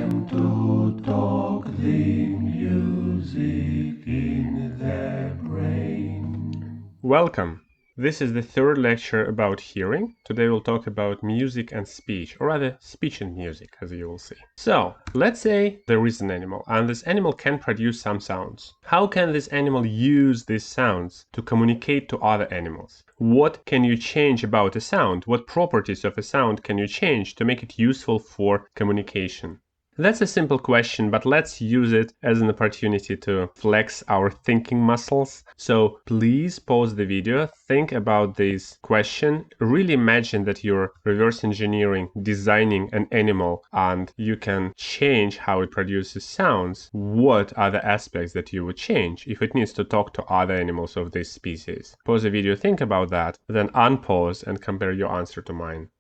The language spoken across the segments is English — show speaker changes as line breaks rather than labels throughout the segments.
them to talk the music in their brain.
Welcome! This is the third lecture about hearing. Today we'll talk about music and speech, or rather speech and music, as you will see. So, let's say there is an animal, and this animal can produce some sounds. How can this animal use these sounds to communicate to other animals? What can you change about a sound? What properties of a sound can you change to make it useful for communication? That's a simple question, but let's use it as an opportunity to flex our thinking muscles. So please pause the video, think about this question, really imagine that you're reverse engineering, designing an animal, and you can change how it produces sounds. What are the aspects that you would change if it needs to talk to other animals of this species? Pause the video, think about that, then unpause and compare your answer to mine.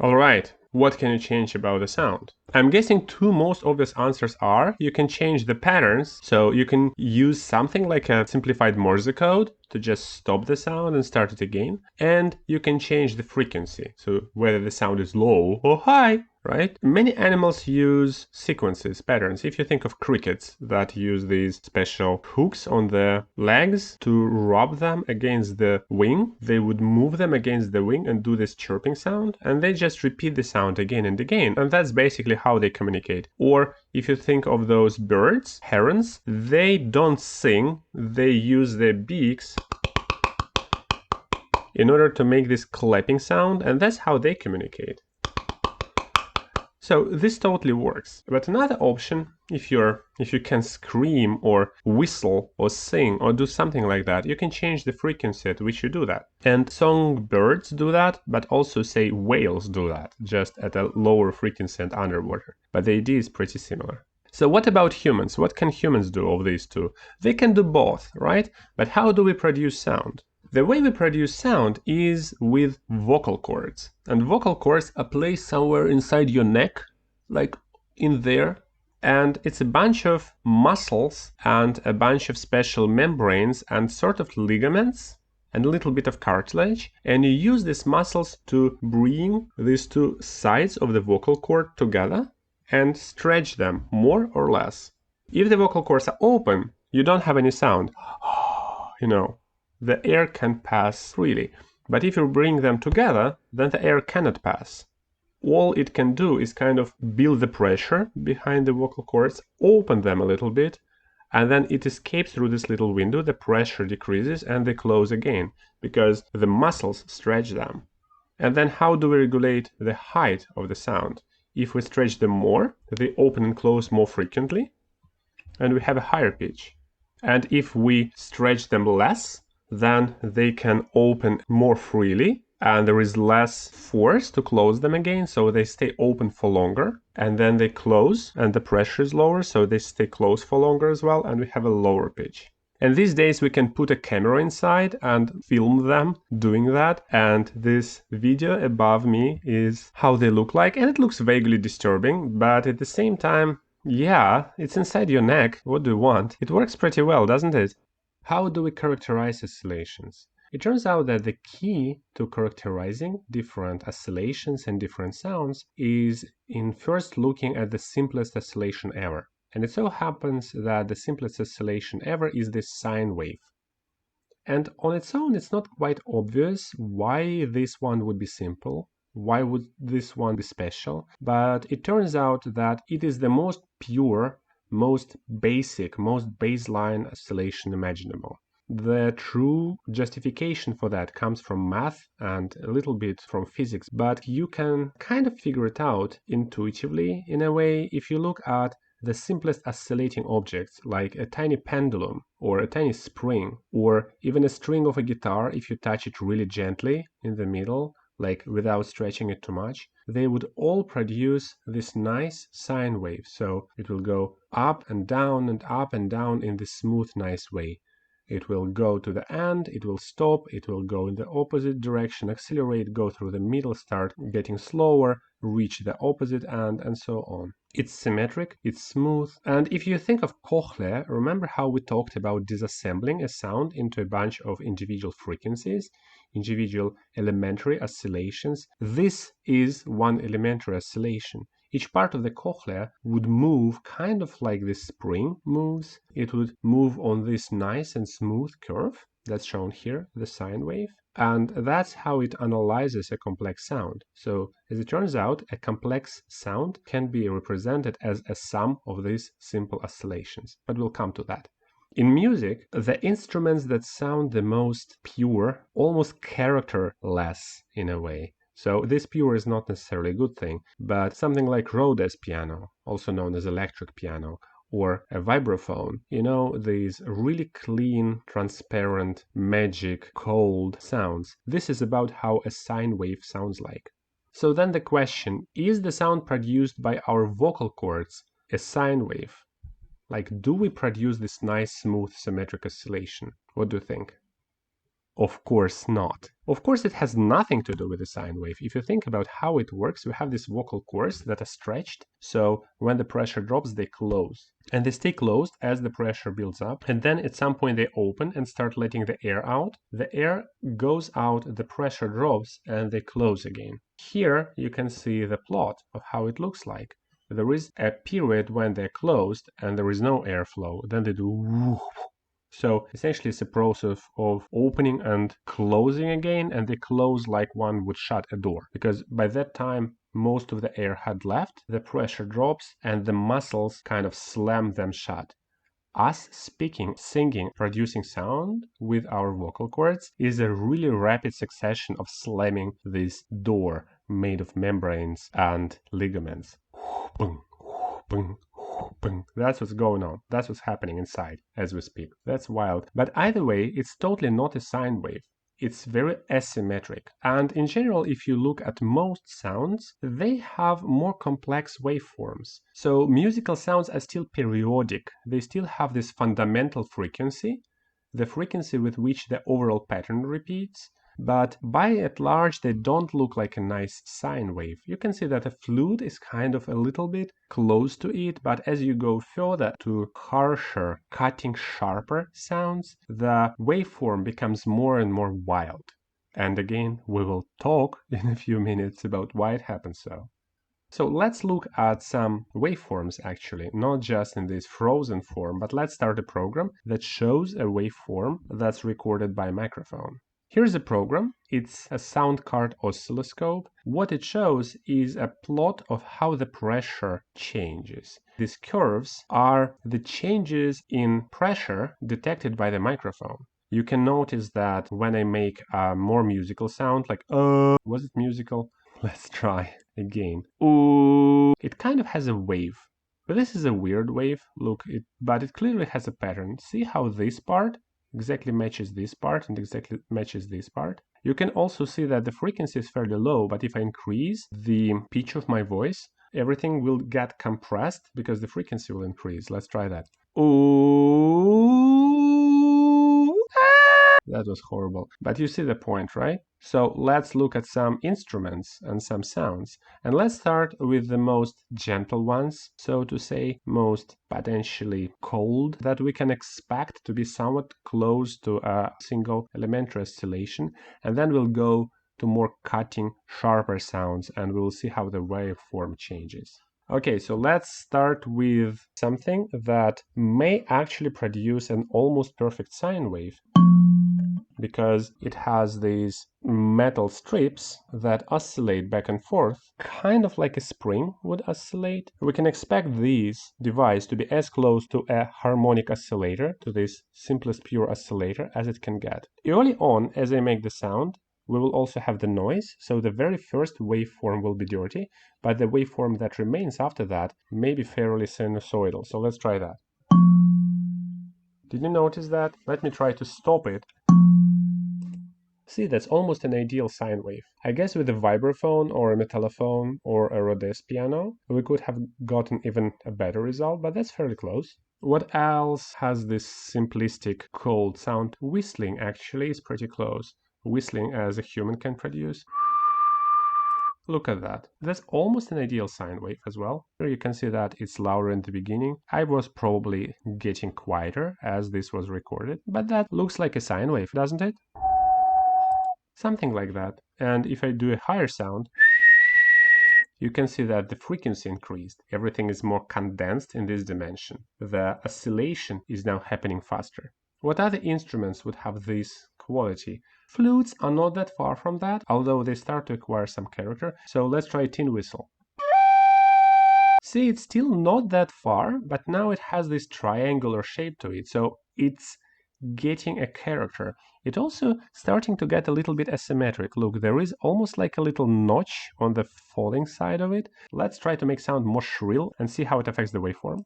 Alright, what can you change about the sound? I'm guessing two most obvious answers are you can change the patterns, so you can use something like a simplified Morse code to just stop the sound and start it again, and you can change the frequency, so whether the sound is low or high, right? Many animals use sequences, patterns. If you think of crickets that use these special hooks on the legs to rub them against the wing, they would move them against the wing and do this chirping sound, and they just repeat the sound again and again, and that's basically how they communicate. Or if you think of those birds, herons, they don't sing, they use their beaks in order to make this clapping sound, and that's how they communicate. So this totally works. But another option, if you can scream or whistle or sing or do something like that, you can change the frequency at which you do that. And songbirds do that, but also say whales do that, just at a lower frequency and underwater. But the idea is pretty similar. So what about humans? What can humans do of these two? They can do both, right? But how do we produce sound? The way we produce sound is with vocal cords. And vocal cords are placed somewhere inside your neck, like in there. And it's a bunch of muscles and a bunch of special membranes and sort of ligaments and a little bit of cartilage. And you use these muscles to bring these two sides of the vocal cord together and stretch them more or less. If the vocal cords are open, you don't have any sound. The air can pass freely. But if you bring them together, then the air cannot pass. All it can do is kind of build the pressure behind the vocal cords, open them a little bit, and then it escapes through this little window, the pressure decreases and they close again, because the muscles stretch them. And then how do we regulate the height of the sound? If we stretch them more, they open and close more frequently, and we have a higher pitch. And if we stretch them less, then they can open more freely and there is less force to close them again, so they stay open for longer, and then they close and the pressure is lower, so they stay closed for longer as well, and we have a lower pitch. And these days we can put a camera inside and film them doing that, and this video above me is how they look like, and it looks vaguely disturbing, but at the same time, yeah, it's inside your neck, what do you want? It works pretty well, doesn't it? How do we characterize oscillations? It turns out that the key to characterizing different oscillations and different sounds is in first looking at the simplest oscillation ever. And it so happens that the simplest oscillation ever is this sine wave. And on its own, it's not quite obvious why this one would be simple, why would this one be special, but it turns out that it is the most pure, most basic, most baseline oscillation imaginable. The true justification for that comes from math and a little bit from physics, but you can kind of figure it out intuitively in a way if you look at the simplest oscillating objects like a tiny pendulum or a tiny spring or even a string of a guitar. If you touch it really gently in the middle, like without stretching it too much, they would all produce this nice sine wave. So it will go up and down and up and down in this smooth, nice way. It will go to the end, it will stop, it will go in the opposite direction, accelerate, go through the middle, start getting slower, reach the opposite end, and so on. It's symmetric, it's smooth, and if you think of cochlea, remember how we talked about disassembling a sound into a bunch of individual frequencies, individual elementary oscillations? This is one elementary oscillation. Each part of the cochlea would move kind of like this spring moves. It would move on this nice and smooth curve that's shown here, the sine wave. And that's how it analyzes a complex sound. So, as it turns out, a complex sound can be represented as a sum of these simple oscillations. But we'll come to that. In music, the instruments that sound the most pure, almost characterless in a way. So this pure is not necessarily a good thing, but something like Rhodes piano, also known as electric piano, or a vibraphone, these really clean, transparent, magic, cold sounds. This is about how a sine wave sounds like. So then the question, is the sound produced by our vocal cords a sine wave? Like, do we produce this nice, smooth, symmetric oscillation? What do you think? Of course not. Of course, it has nothing to do with the sine wave. If you think about how it works, we have these vocal cords that are stretched, so when the pressure drops, they close. And they stay closed as the pressure builds up, and then at some point they open and start letting the air out. The air goes out, the pressure drops, and they close again. Here you can see the plot of how it looks like. There is a period when they're closed and there is no airflow. Then they do whoop. So essentially it's a process of opening and closing again, and they close like one would shut a door, because by that time most of the air had left, the pressure drops, and the muscles kind of slam them shut. Us speaking, singing, producing sound with our vocal cords is a really rapid succession of slamming this door made of membranes and ligaments. Boom, boom. That's what's going on. That's what's happening inside as we speak. That's wild. But either way, it's totally not a sine wave. It's very asymmetric. And in general, if you look at most sounds, they have more complex waveforms. So musical sounds are still periodic. They still have this fundamental frequency, the frequency with which the overall pattern repeats. But by and large, they don't look like a nice sine wave. You can see that a flute is kind of a little bit close to it, but as you go further to harsher, cutting, sharper sounds, the waveform becomes more and more wild. And again, we will talk in a few minutes about why it happens so. So let's look at some waveforms actually, not just in this frozen form, but let's start a program that shows a waveform that's recorded by a microphone. Here's a program. It's a sound card oscilloscope. What it shows is a plot of how the pressure changes. These curves are the changes in pressure detected by the microphone. You can notice that when I make a more musical sound, like was it musical? Let's try again. Ooh, it kind of has a wave. But this is a weird wave. Look, but it clearly has a pattern. See how this part exactly matches this part and exactly matches this part. You can also see that the frequency is fairly low, but if I increase the pitch of my voice, everything will get compressed because the frequency will increase. Let's try that. Ooh, that was horrible. But you see the point, right? So let's look at some instruments and some sounds. And let's start with the most gentle ones, so to say, most potentially cold, that we can expect to be somewhat close to a single elementary oscillation. And then we'll go to more cutting, sharper sounds, and we'll see how the waveform changes. Okay, so let's start with something that may actually produce an almost perfect sine wave, because it has these metal strips that oscillate back and forth, kind of like a spring would oscillate. We can expect this device to be as close to a harmonic oscillator, to this simplest pure oscillator, as it can get. Early on, as I make the sound, we will also have the noise, so the very first waveform will be dirty, but the waveform that remains after that may be fairly sinusoidal. So let's try that. Did you notice that? Let me try to stop it. See, that's almost an ideal sine wave. I guess with a vibraphone or a metallophone or a Rhodes piano, we could have gotten even a better result, but that's fairly close. What else has this simplistic cold sound? Whistling actually is pretty close. Whistling as a human can produce. Look at that. That's almost an ideal sine wave as well. Here you can see that it's louder in the beginning. I was probably getting quieter as this was recorded, but that looks like a sine wave, doesn't it? Something like that. And if I do a higher sound, you can see that the frequency increased. Everything is more condensed in this dimension. The oscillation is now happening faster. What other instruments would have this quality? Flutes are not that far from that, although they start to acquire some character. So let's try a tin whistle. See, it's still not that far, but now it has this triangular shape to it. So it's getting a character. It's also starting to get a little bit asymmetric. Look, there is almost like a little notch on the falling side of it. Let's try to make sound more shrill and see how it affects the waveform.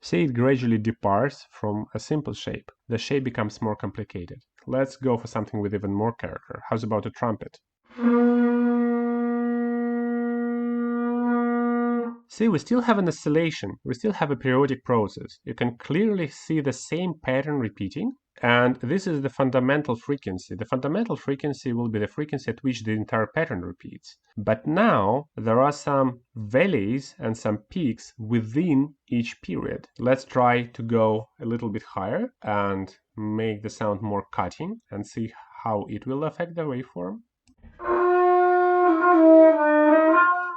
See, it gradually departs from a simple shape. The shape becomes more complicated. Let's go for something with even more character. How's about a trumpet? See, we still have an oscillation, we still have a periodic process. You can clearly see the same pattern repeating, and this is the fundamental frequency. The fundamental frequency will be the frequency at which the entire pattern repeats. But now there are some valleys and some peaks within each period. Let's try to go a little bit higher and make the sound more cutting and see how it will affect the waveform.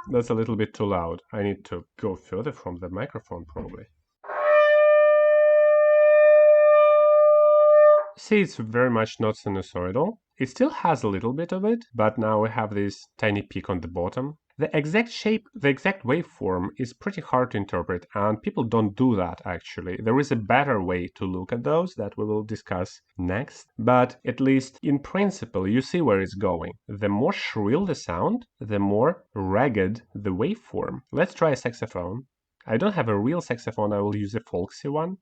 That's a little bit too loud. I need to go further from the microphone probably. See, it's very much not sinusoidal. It still has a little bit of it, but now we have this tiny peak on the bottom. The exact shape, the exact waveform is pretty hard to interpret, and people don't do that actually. There is a better way to look at those that we will discuss next, but at least in principle you see where it's going. The more shrill the sound, the more ragged the waveform. Let's try a saxophone. I don't have a real saxophone, I will use a folksy one.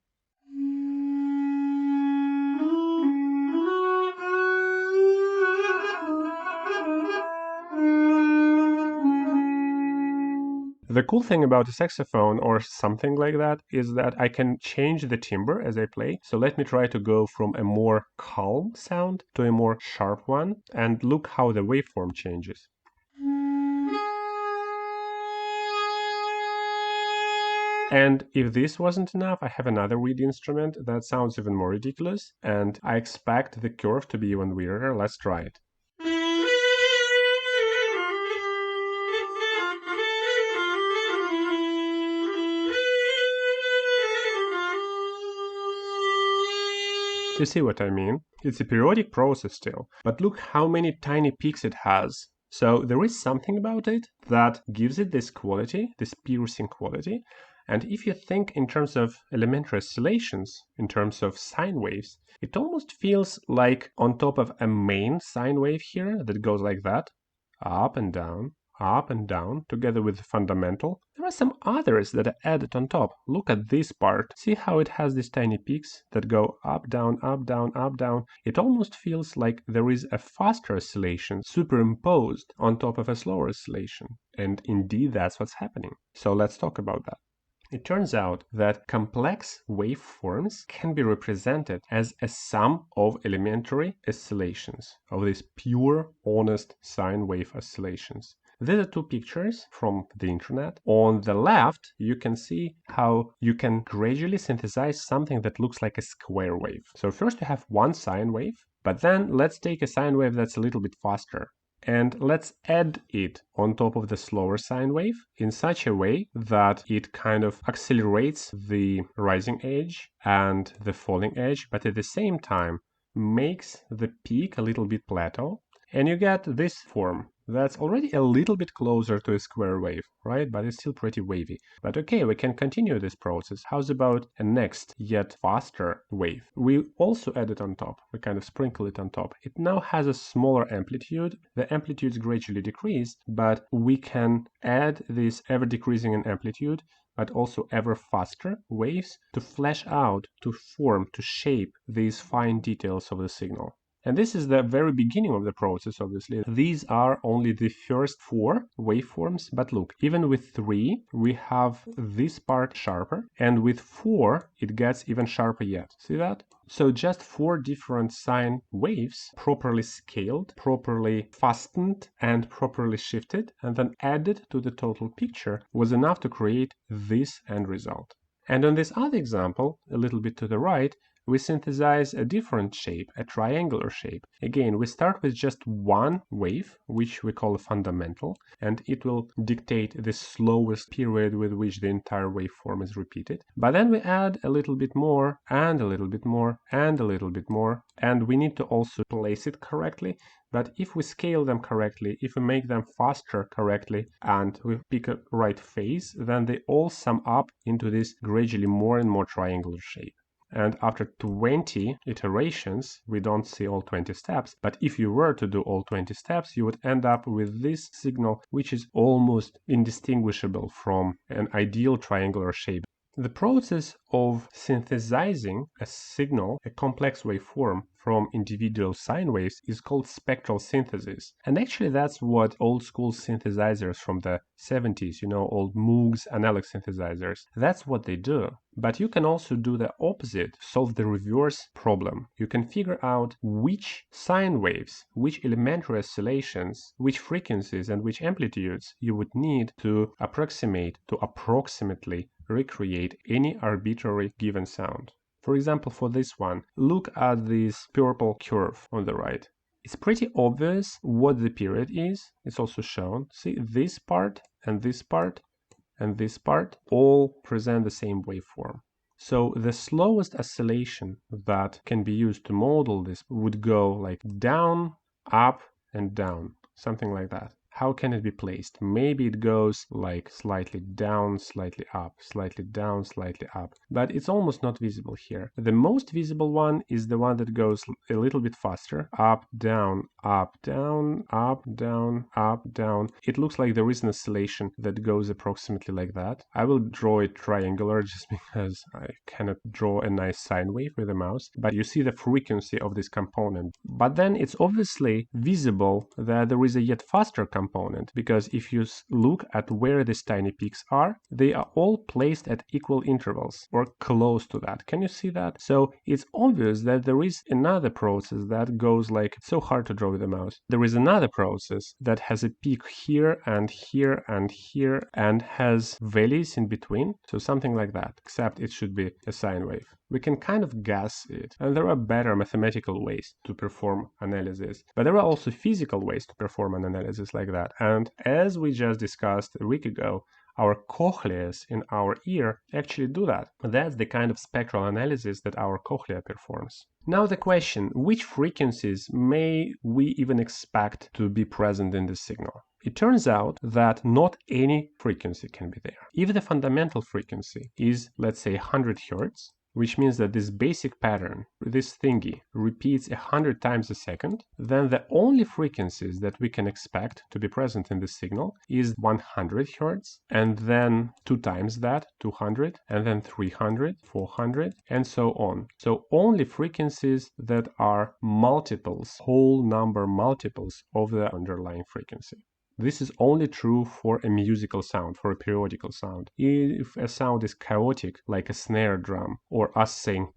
The cool thing about a saxophone or something like that is that I can change the timbre as I play. So let me try to go from a more calm sound to a more sharp one, and look how the waveform changes. And if this wasn't enough, I have another weird instrument that sounds even more ridiculous, and I expect the curve to be even weirder. Let's try it. You see what I mean? It's a periodic process still, but look how many tiny peaks it has. So there is something about it that gives it this quality, this piercing quality. And if you think in terms of elementary oscillations, in terms of sine waves, it almost feels like on top of a main sine wave here that goes like that, up and down, together with the fundamental. There are some others that are added on top. Look at this part. See how it has these tiny peaks that go up, down, up, down, up, down. It almost feels like there is a faster oscillation superimposed on top of a slower oscillation. And indeed, that's what's happening. So let's talk about that. It turns out that complex waveforms can be represented as a sum of elementary oscillations, of these pure, honest sine wave oscillations. These are two pictures from the internet. On the left, you can see how you can gradually synthesize something that looks like a square wave. So first you have one sine wave, but then let's take a sine wave that's a little bit faster. And let's add it on top of the slower sine wave in such a way that it kind of accelerates the rising edge and the falling edge, but at the same time makes the peak a little bit plateau. And you get this form that's already a little bit closer to a square wave, right? But it's still pretty wavy. But okay, we can continue this process. How's about a next, yet faster wave? We also add it on top. We kind of sprinkle it on top. It now has a smaller amplitude. The amplitudes gradually decrease, but we can add this ever decreasing in amplitude, but also ever faster waves to flesh out, to form, to shape these fine details of the signal. And this is the very beginning of the process, obviously. These are only the first 4 waveforms, but look, even with 3, we have this part sharper, and with 4, it gets even sharper yet. See that? So just 4 different sine waves, properly scaled, properly fastened, and properly shifted, and then added to the total picture was enough to create this end result. And on this other example, a little bit to the right, we synthesize a different shape, a triangular shape. Again, we start with just one wave, which we call a fundamental, and it will dictate the slowest period with which the entire waveform is repeated. But then we add a little bit more, and a little bit more, and a little bit more, and we need to also place it correctly. But if we scale them correctly, if we make them faster correctly, and we pick a right phase, then they all sum up into this gradually more and more triangular shape. And after 20 iterations, we don't see all 20 steps, but if you were to do all 20 steps, you would end up with this signal, which is almost indistinguishable from an ideal triangular shape. The process of synthesizing a signal, a complex waveform, from individual sine waves is called spectral synthesis. And actually that's what old school synthesizers from the 70s, old Moogs analog synthesizers, that's what they do. But you can also do the opposite, solve the reverse problem. You can figure out which sine waves, which elementary oscillations, which frequencies and which amplitudes you would need to approximately recreate any arbitrary given sound. For example, for this one, look at this purple curve on the right. It's pretty obvious what the period is. It's also shown. See, this part and this part and this part all present the same waveform. So the slowest oscillation that can be used to model this would go like down, up, and down, something like that. How can it be placed? Maybe it goes like slightly down, slightly up, slightly down, slightly up, but it's almost not visible here. The most visible one is the one that goes a little bit faster, up, down, up, down, up, down, up, down. It looks like there is an oscillation that goes approximately like that. I will draw it triangular just because I cannot draw a nice sine wave with a mouse, but you see the frequency of this component. But then it's obviously visible that there is a yet faster component, because if you look at where these tiny peaks are, they are all placed at equal intervals or close to that. Can you see that? So it's obvious that there is another process that goes like, it's so hard to draw with the mouse. There is another process that has a peak here and here and here and has valleys in between. So something like that, except it should be a sine wave. We can kind of guess it, and there are better mathematical ways to perform analysis, but there are also physical ways to perform an analysis like that. And as we just discussed a week ago, our cochleas in our ear actually do that. That's the kind of spectral analysis that our cochlea performs. Now the question, which frequencies may we even expect to be present in the signal? It turns out that not any frequency can be there. If the fundamental frequency is, let's say, 100 Hz, which means that this basic pattern, this thingy, repeats 100 times a second, then the only frequencies that we can expect to be present in the signal is 100 Hz, and then 2 times that, 200, and then 300, 400, and so on. So only frequencies that are multiples, whole number multiples of the underlying frequency. This is only true for a musical sound, for a periodical sound. If a sound is chaotic, like a snare drum, or us saying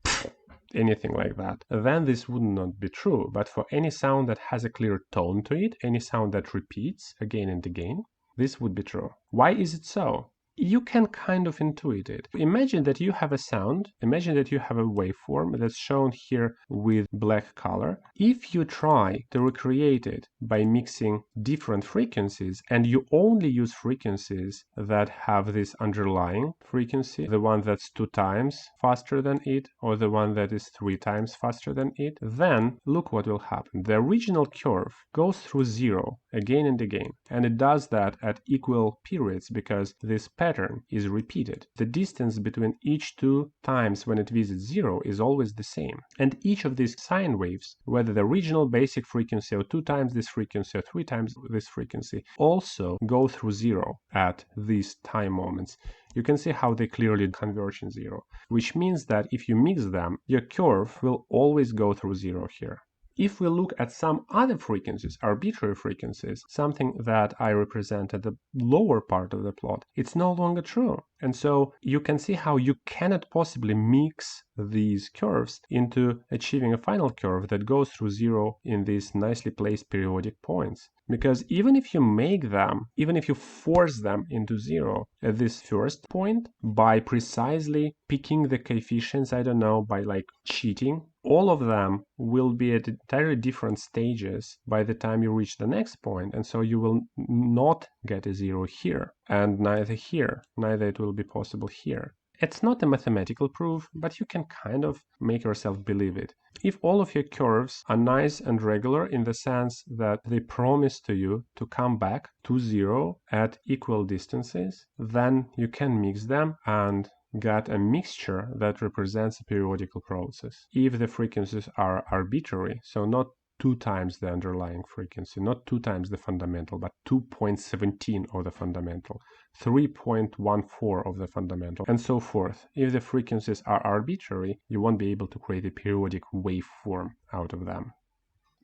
anything like that, then this would not be true. But for any sound that has a clear tone to it, any sound that repeats again and again, this would be true. Why is it so? You can kind of intuit it. Imagine that you have a sound, imagine that you have a waveform that's shown here with black color. If you try to recreate it by mixing different frequencies, and you only use frequencies that have this underlying frequency, the one that's 2 times faster than it, or the one that is 3 times faster than it, then look what will happen. The original curve goes through 0 again and again, and it does that at equal periods because this pattern is repeated. The distance between each 2 times when it visits 0 is always the same. And each of these sine waves, whether the original basic frequency or 2 times this frequency or 3 times this frequency, also go through 0 at these time moments. You can see how they clearly converge in 0, which means that if you mix them, your curve will always go through 0 here. If we look at some other frequencies, arbitrary frequencies, something that I represent at the lower part of the plot, it's no longer true. And so you can see how you cannot possibly mix these curves into achieving a final curve that goes through zero in these nicely placed periodic points. Because even if you make them, even if you force them into zero at this first point by precisely picking the coefficients, I don't know, by like cheating, all of them will be at entirely different stages by the time you reach the next point, and so you will not get a zero here, and neither here, neither it will be possible here. It's not a mathematical proof, but you can kind of make yourself believe it. If all of your curves are nice and regular in the sense that they promise to you to come back to zero at equal distances, then you can mix them and get a mixture that represents a periodical process. If the frequencies are arbitrary, so not 2 times the underlying frequency, not 2 times the fundamental, but 2.17 of the fundamental, 3.14 of the fundamental, and so forth. If the frequencies are arbitrary, you won't be able to create a periodic waveform out of them.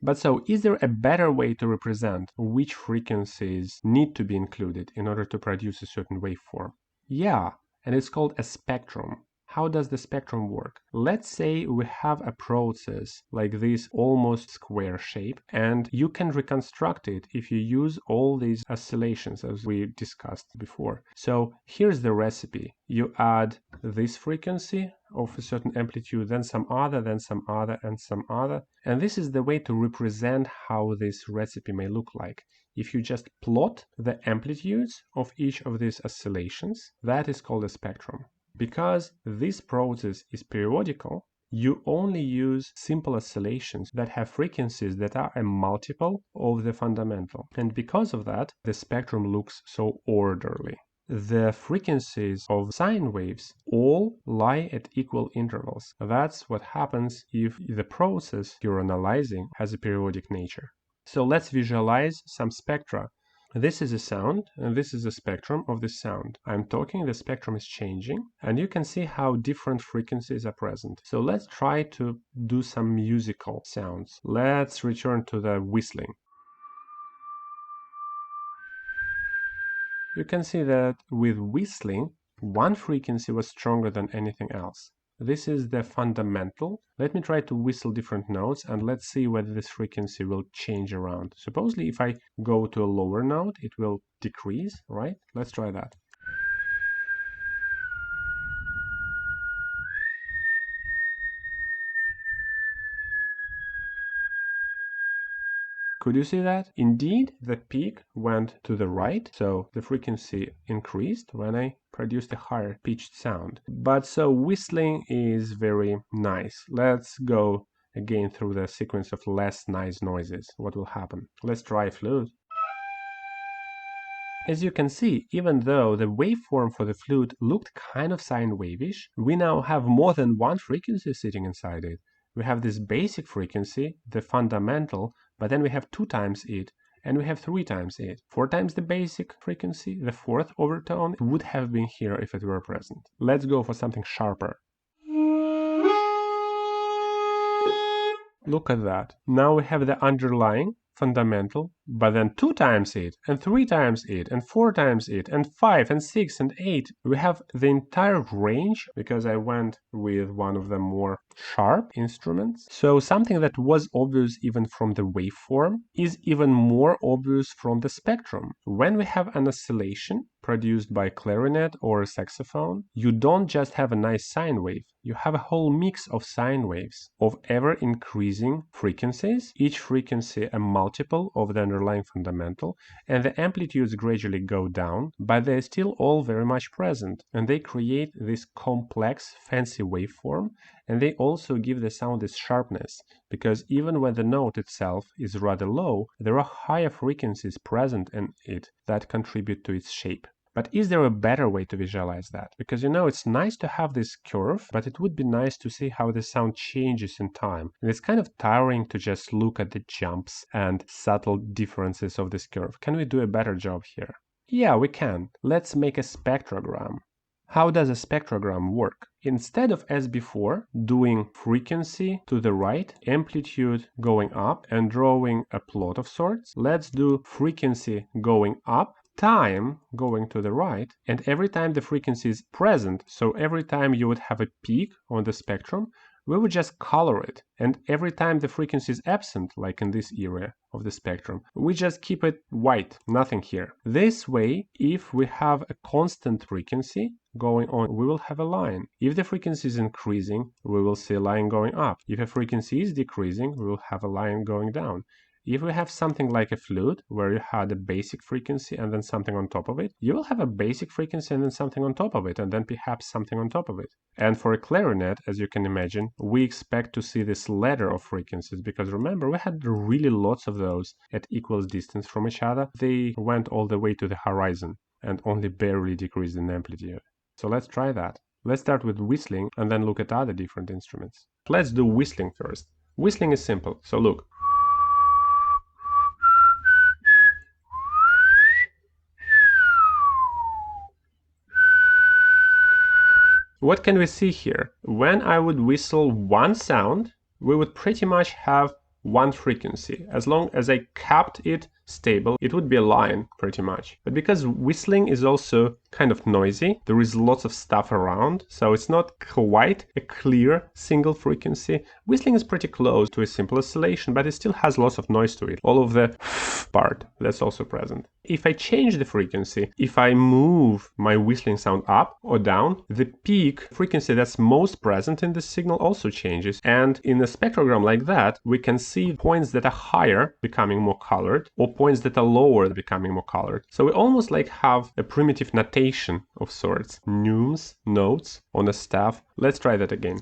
But so, is there a better way to represent which frequencies need to be included in order to produce a certain waveform? Yeah, and it's called a spectrum. How does the spectrum work? Let's say we have a process like this almost square shape, and you can reconstruct it if you use all these oscillations as we discussed before. So here's the recipe. You add this frequency of a certain amplitude, then some other, then some other, and some other. And this is the way to represent how this recipe may look like. If you just plot the amplitudes of each of these oscillations, that is called a spectrum. Because this process is periodical, you only use simple oscillations that have frequencies that are a multiple of the fundamental. And because of that, the spectrum looks so orderly. The frequencies of sine waves all lie at equal intervals. That's what happens if the process you're analyzing has a periodic nature. So let's visualize some spectra. This is a sound, and this is a spectrum of the sound. I'm talking, the spectrum is changing, and you can see how different frequencies are present. So let's try to do some musical sounds. Let's return to the whistling. You can see that with whistling, one frequency was stronger than anything else. This is the fundamental. Let me try to whistle different notes and let's see whether this frequency will change around. Supposedly if I go to a lower note, it will decrease, right? Let's try that. Could you see that? Indeed, the peak went to the right, so the frequency increased when I produced a higher pitched sound. But so whistling is very nice. Let's go again through the sequence of less nice noises. What will happen? Let's try flute. As you can see, even though the waveform for the flute looked kind of sine wave-ish, we now have more than one frequency sitting inside it. We have this basic frequency, the fundamental, but then we have 2 times it, and we have 3 times it. 4 times the basic frequency, the 4th overtone, would have been here if it were present. Let's go for something sharper. Look at that. Now we have the underlying fundamental, but then 2 times it, and 3 times it, and 4 times it, and 5, and 6, and 8. We have the entire range, because I went with one of the more sharp instruments. So something that was obvious even from the waveform is even more obvious from the spectrum. When we have an oscillation produced by clarinet or saxophone, you don't just have a nice sine wave. You have a whole mix of sine waves of ever-increasing frequencies, each frequency a multiple of the underlying fundamental, and the amplitudes gradually go down, but they're still all very much present, and they create this complex, fancy waveform, and they also give the sound its sharpness, because even when the note itself is rather low, there are higher frequencies present in it that contribute to its shape. But is there a better way to visualize that? Because it's nice to have this curve, but it would be nice to see how the sound changes in time. And it's kind of tiring to just look at the jumps and subtle differences of this curve. Can we do a better job here? Yeah, we can. Let's make a spectrogram. How does a spectrogram work? Instead of, as before, doing frequency to the right, amplitude going up, and drawing a plot of sorts, let's do frequency going up, time going to the right, and every time the frequency is present, so every time you would have a peak on the spectrum, we would just color it. And every time the frequency is absent, like in this area of the spectrum, we just keep it white, nothing here. This way, if we have a constant frequency going on, we will have a line. If the frequency is increasing, we will see a line going up. If a frequency is decreasing, we will have a line going down. If we have something like a flute, where you had a basic frequency and then something on top of it, you will have a basic frequency and then something on top of it, and then perhaps something on top of it. And for a clarinet, as you can imagine, we expect to see this ladder of frequencies, because remember, we had really lots of those at equal distance from each other. They went all the way to the horizon and only barely decreased in amplitude. So let's try that. Let's start with whistling and then look at other different instruments. Let's do whistling first. Whistling is simple, so look. What can we see here? When I would whistle one sound, we would pretty much have one frequency. As long as I kept it stable, it would be a line pretty much. But because whistling is also kind of noisy, there is lots of stuff around, so it's not quite a clear single frequency. Whistling is pretty close to a simple oscillation, but it still has lots of noise to it. All of the part that's also present. If I change the frequency, if I move my whistling sound up or down, the peak frequency that's most present in the signal also changes. And in a spectrogram like that, we can see points that are higher becoming more colored, or points that are lower becoming more colored. So we almost like have a primitive notation of sorts. Neumes, notes on a staff. Let's try that again.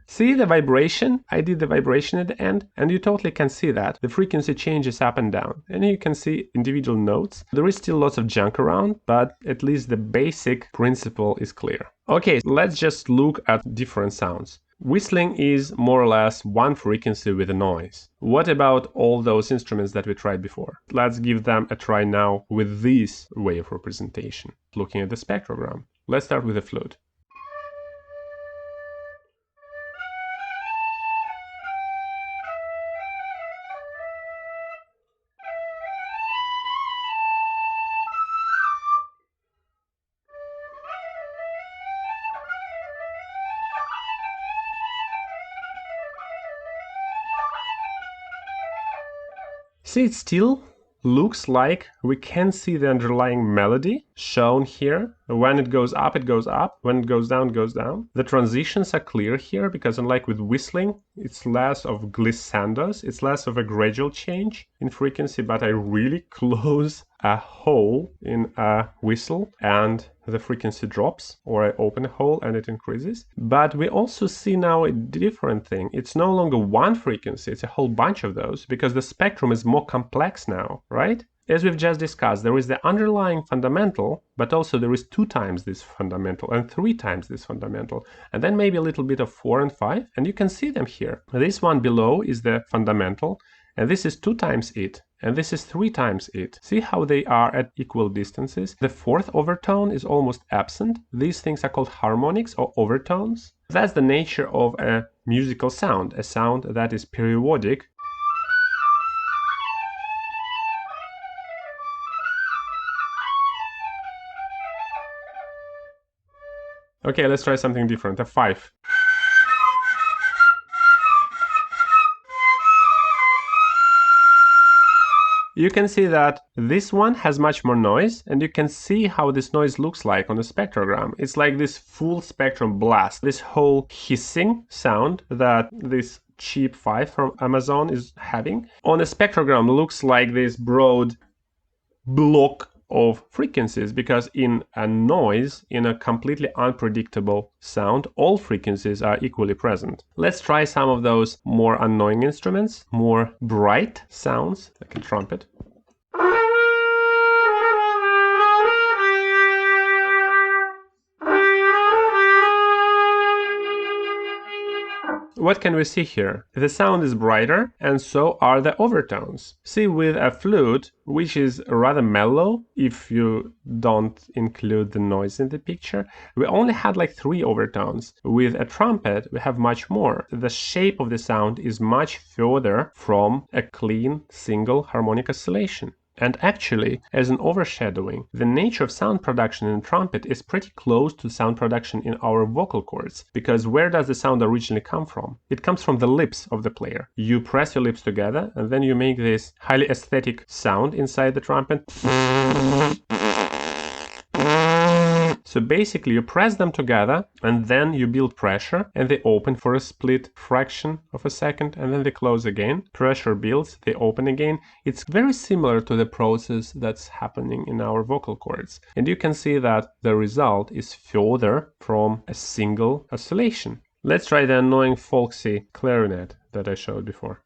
See the vibration? I did the vibration at the end, and you totally can see that. The frequency changes up and down, and you can see individual notes. There is still lots of junk around, but at least the basic principle is clear. Okay, let's just look at different sounds. Whistling is more or less one frequency with a noise. What about all those instruments that we tried before? Let's give them a try now with this way of representation, looking at the spectrogram. Let's start with the flute. See, it still looks like we can see the underlying melody shown here. When it goes up, it goes up. When it goes down, it goes down. The transitions are clear here because unlike with whistling, it's less of glissandos. It's less of a gradual change in frequency, but I really close a hole in a whistle and the frequency drops, or I open a hole and it increases. But we also see now a different thing. It's no longer one frequency, it's a whole bunch of those, because the spectrum is more complex now, right? As we've just discussed, there is the underlying fundamental, but also there is 2 times this fundamental and 3 times this fundamental, and then maybe a little bit of 4 and 5, and you can see them here. This one below is the fundamental, and this is 2 times it, and this is 3 times it. See how they are at equal distances? The 4th overtone is almost absent. These things are called harmonics or overtones. That's the nature of a musical sound, a sound that is periodic. Okay, let's try something different, a 5. You can see that this one has much more noise, and you can see how this noise looks like on a spectrogram. It's like this full spectrum blast, this whole hissing sound that this cheap 5 from Amazon is having. On a spectrogram looks like this broad block of frequencies, because in a noise, in a completely unpredictable sound, all frequencies are equally present. Let's try some of those more annoying instruments, more bright sounds, like a trumpet. What can we see here? The sound is brighter, and so are the overtones. See, with a flute, which is rather mellow, if you don't include the noise in the picture, we only had like 3 overtones. With a trumpet, we have much more. The shape of the sound is much further from a clean single harmonic oscillation. And actually, as an overshadowing, the nature of sound production in a trumpet is pretty close to sound production in our vocal cords, because where does the sound originally come from? It comes from the lips of the player. You press your lips together, and then you make this highly aesthetic sound inside the trumpet. So basically you press them together and then you build pressure and they open for a split fraction of a second and then they close again. Pressure builds, they open again. It's very similar to the process that's happening in our vocal cords. And you can see that the result is further from a single oscillation. Let's try the annoying folksy clarinet that I showed before.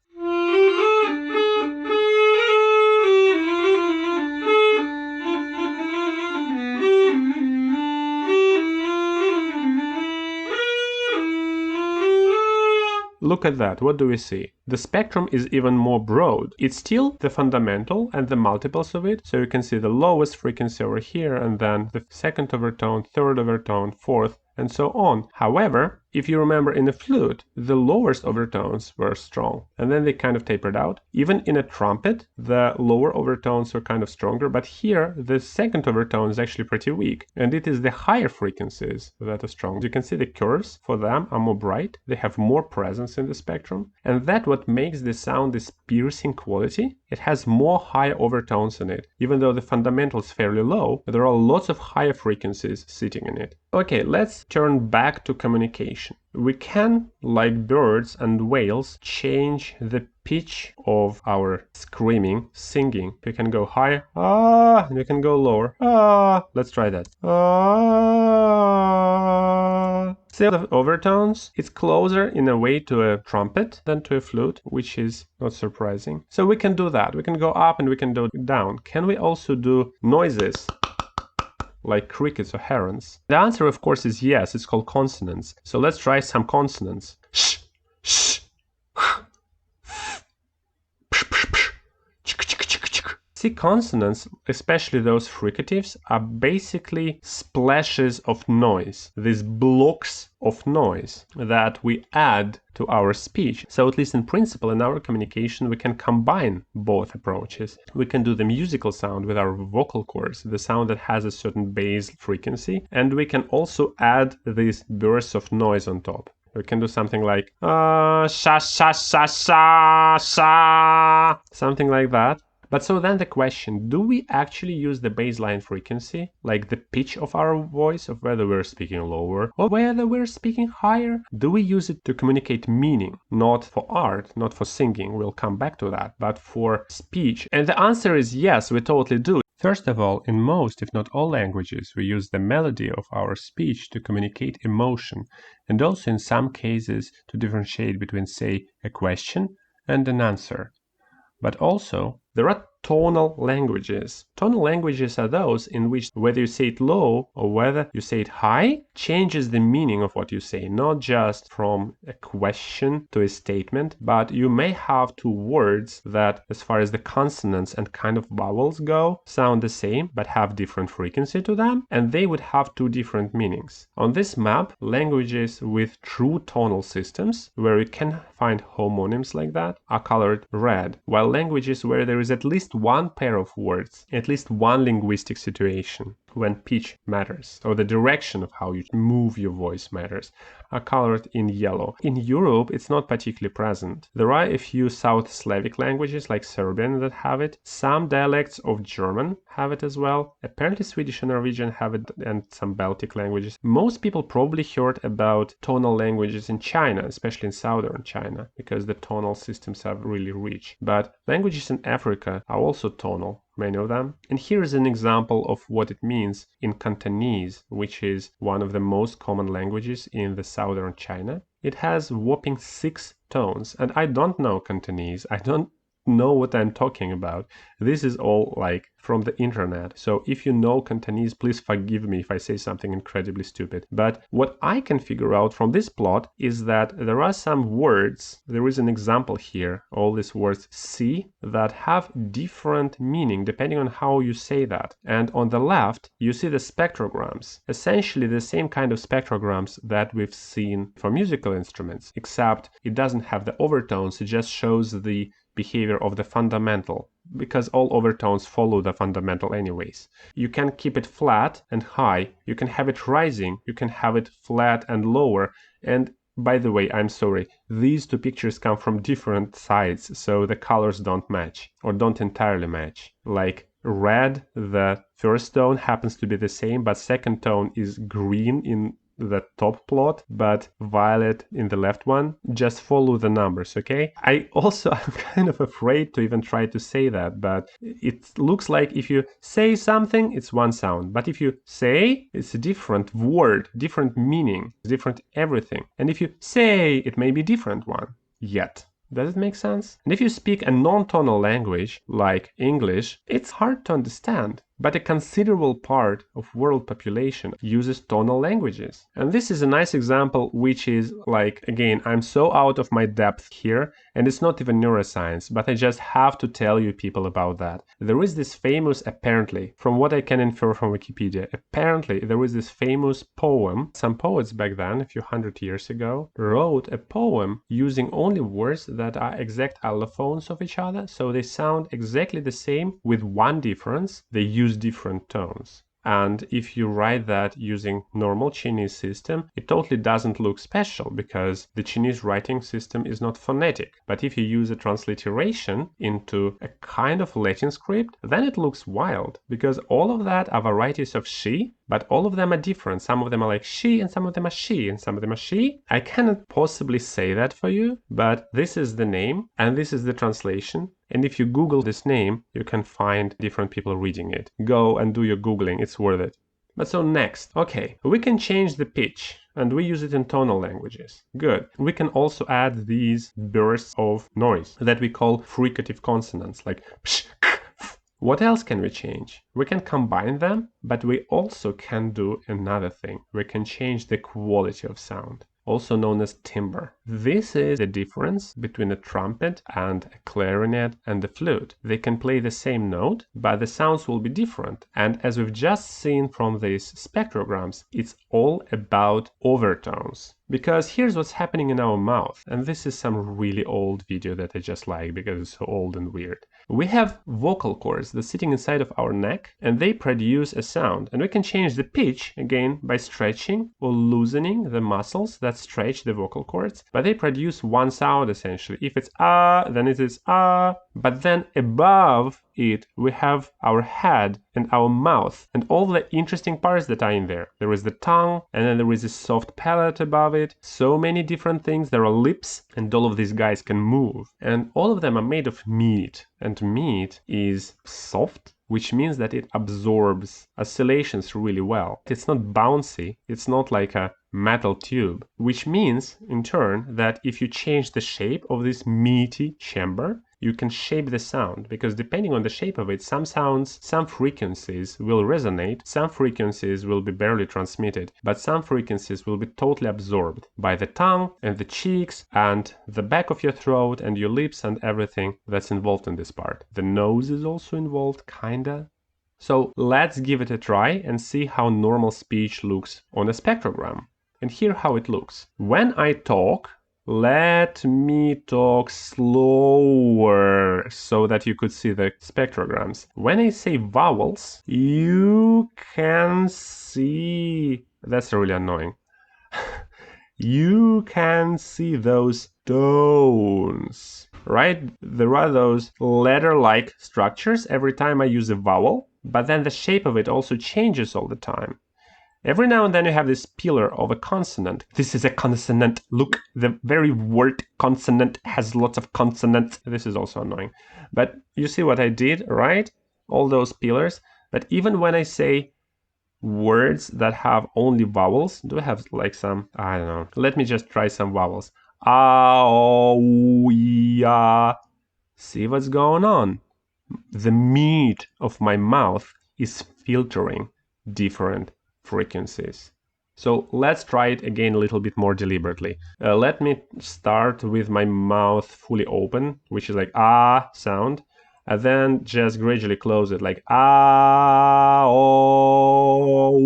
Look at that, what do we see? The spectrum is even more broad. It's still the fundamental and the multiples of it, so you can see the lowest frequency over here and then the second overtone, third overtone, fourth, and so on. However, if you remember in the flute, the lowest overtones were strong, and then they kind of tapered out. Even in a trumpet, the lower overtones were kind of stronger, but here the second overtone is actually pretty weak, and it is the higher frequencies that are strong. You can see the curves for them are more bright, they have more presence in the spectrum, and that's what makes the sound this piercing quality. It has more higher overtones in it. Even though the fundamental is fairly low, there are lots of higher frequencies sitting in it. Okay, let's turn back to communication. We can, like birds and whales, change the pitch of our screaming, singing. We can go higher, ah, and we can go lower, ah. Let's try that. Ah. See the overtones? It's closer in a way to a trumpet than to a flute, which is not surprising. So we can do that. We can go up and we can go down. Can we also do noises? Like crickets or herons? The answer, of course, is yes. It's called consonants. So let's try some consonants. Sh, sh, See, consonants, especially those fricatives, are basically splashes of noise. These blocks of noise that we add to our speech. So at least in principle, in our communication, we can combine both approaches. We can do the musical sound with our vocal cords, the sound that has a certain bass frequency, and we can also add these bursts of noise on top. We can do something like sha sha sha sha sha, something like that. But so then the question, do we actually use the baseline frequency, like the pitch of our voice, of whether we're speaking lower or whether we're speaking higher? Do we use it to communicate meaning? Not for art, not for singing, we'll come back to that, but for speech. And the answer is yes, we totally do. First of all, in most, if not all languages, we use the melody of our speech to communicate emotion, and also in some cases to differentiate between, say, a question and an answer. But also, there are tonal languages. Tonal languages are those in which whether you say it low or whether you say it high changes the meaning of what you say, not just from a question to a statement, but you may have two words that, as far as the consonants and kind of vowels go, sound the same but have different frequency to them, and they would have two different meanings. On this map, languages with true tonal systems, where you can find homonyms like that, are colored red, while languages where there is at least one pair of words, at least one linguistic situation when pitch matters, or the direction of how you move your voice matters, are colored in yellow. In Europe, it's not particularly present. There are a few South Slavic languages like Serbian that have it. Some dialects of German have it as well. Apparently Swedish and Norwegian have it, and some Baltic languages. Most people probably heard about tonal languages in China, especially in southern China, because the tonal systems are really rich. But languages in Africa are also tonal, many of them. And here is an example of what it means in Cantonese, which is one of the most common languages in the southern China. It has whopping 6 tones, and I don't know Cantonese. I don't know what I'm talking about. This is all like from the internet. So if you know Cantonese, please forgive me if I say something incredibly stupid. But what I can figure out from this plot is that there are some words, there is an example here, all these words C, that have different meaning depending on how you say that. And on the left, you see the spectrograms, essentially the same kind of spectrograms that we've seen for musical instruments, except it doesn't have the overtones, it just shows the behavior of the fundamental, because all overtones follow the fundamental anyways. You can keep it flat and high, you can have it rising, you can have it flat and lower. And by the way, I'm sorry, these two pictures come from different sides, so the colors don't match, or don't entirely match. Like red, the first tone happens to be the same, but second tone is green in the top plot, but violet in the left one. Just follow the numbers, okay? I also am kind of afraid to even try to say that, but it looks like if you say something, it's one sound, but if you say, it's a different word, different meaning, different everything. And if you say, it may be different one yet. Does it make sense? And if you speak a non-tonal language like English, it's hard to understand. But a considerable part of world population uses tonal languages. And this is a nice example, which is like, again, I'm so out of my depth here, and it's not even neuroscience, but I just have to tell you people about that. There is this famous, apparently, from what I can infer from Wikipedia, apparently there is this famous poem. Some poets back then, a few hundred years ago, wrote a poem using only words that are exact allophones of each other, so they sound exactly the same with one difference. They use different tones. And if you write that using normal Chinese system, it totally doesn't look special because the Chinese writing system is not phonetic. But if you use a transliteration into a kind of Latin script, then it looks wild because all of that are varieties of she, but all of them are different. Some of them are like she and some of them are she and some of them are she. I cannot possibly say that for you, but this is the name and this is the translation. And if you Google this name, you can find different people reading it. Go and do your Googling, it's worth it. But so next, okay, we can change the pitch and we use it in tonal languages. Good. We can also add these bursts of noise that we call fricative consonants, like psh, k, f. What else can we change? We can combine them, but we also can do another thing. We can change the quality of sound, also known as timbre. This is the difference between a trumpet and a clarinet and a flute. They can play the same note, but the sounds will be different. And as we've just seen from these spectrograms, it's all about overtones. Because here's what's happening in our mouth. And this is some really old video that I just like because it's so old and weird. We have vocal cords that's sitting inside of our neck and they produce a sound. And we can change the pitch again by stretching or loosening the muscles that stretch the vocal cords. But they produce one sound essentially. If it's ah, then it is ah. But then above it, we have our head and our mouth and all the interesting parts that are in there. There is the tongue and then there is a soft palate above it. So many different things. There are lips and all of these guys can move. And all of them are made of meat. And meat is soft, which means that it absorbs oscillations really well. It's not bouncy. It's not like a metal tube, which means in turn that if you change the shape of this meaty chamber, you can shape the sound, because depending on the shape of it, some sounds, some frequencies will resonate, some frequencies will be barely transmitted, but some frequencies will be totally absorbed by the tongue and the cheeks and the back of your throat and your lips and everything that's involved in this part. The nose is also involved, kinda. So let's give it a try and see how normal speech looks on a spectrogram. And here how it looks. When I talk, let me talk slower so that you could see the spectrograms. When I say vowels, you can see... That's really annoying. You can see those tones, right? There are those letter-like structures every time I use a vowel, but then the shape of it also changes all the time. Every now and then you have this pillar of a consonant. This is a consonant. Look, the very word consonant has lots of consonants. This is also annoying. But you see what I did, right? All those pillars. But even when I say words that have only vowels, do I have like some, I don't know. Let me just try some vowels. A, O, I, A. See what's going on? The meat of my mouth is filtering different frequencies. So let's try it again a little bit more deliberately. Let me start with my mouth fully open, which is like ah sound, and then just gradually close it like ah, oh,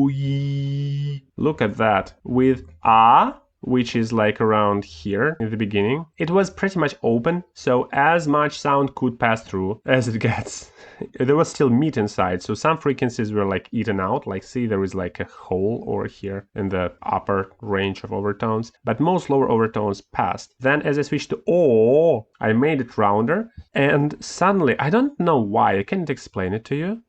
ee. Look at that. With ah, which is like around here in the beginning, it was pretty much open, so as much sound could pass through as it gets. There was still meat inside, so some frequencies were like eaten out, like see there is like a hole over here in the upper range of overtones, but most lower overtones passed. Then as I switched to oh, I made it rounder, and suddenly, I don't know why, I can't explain it to you,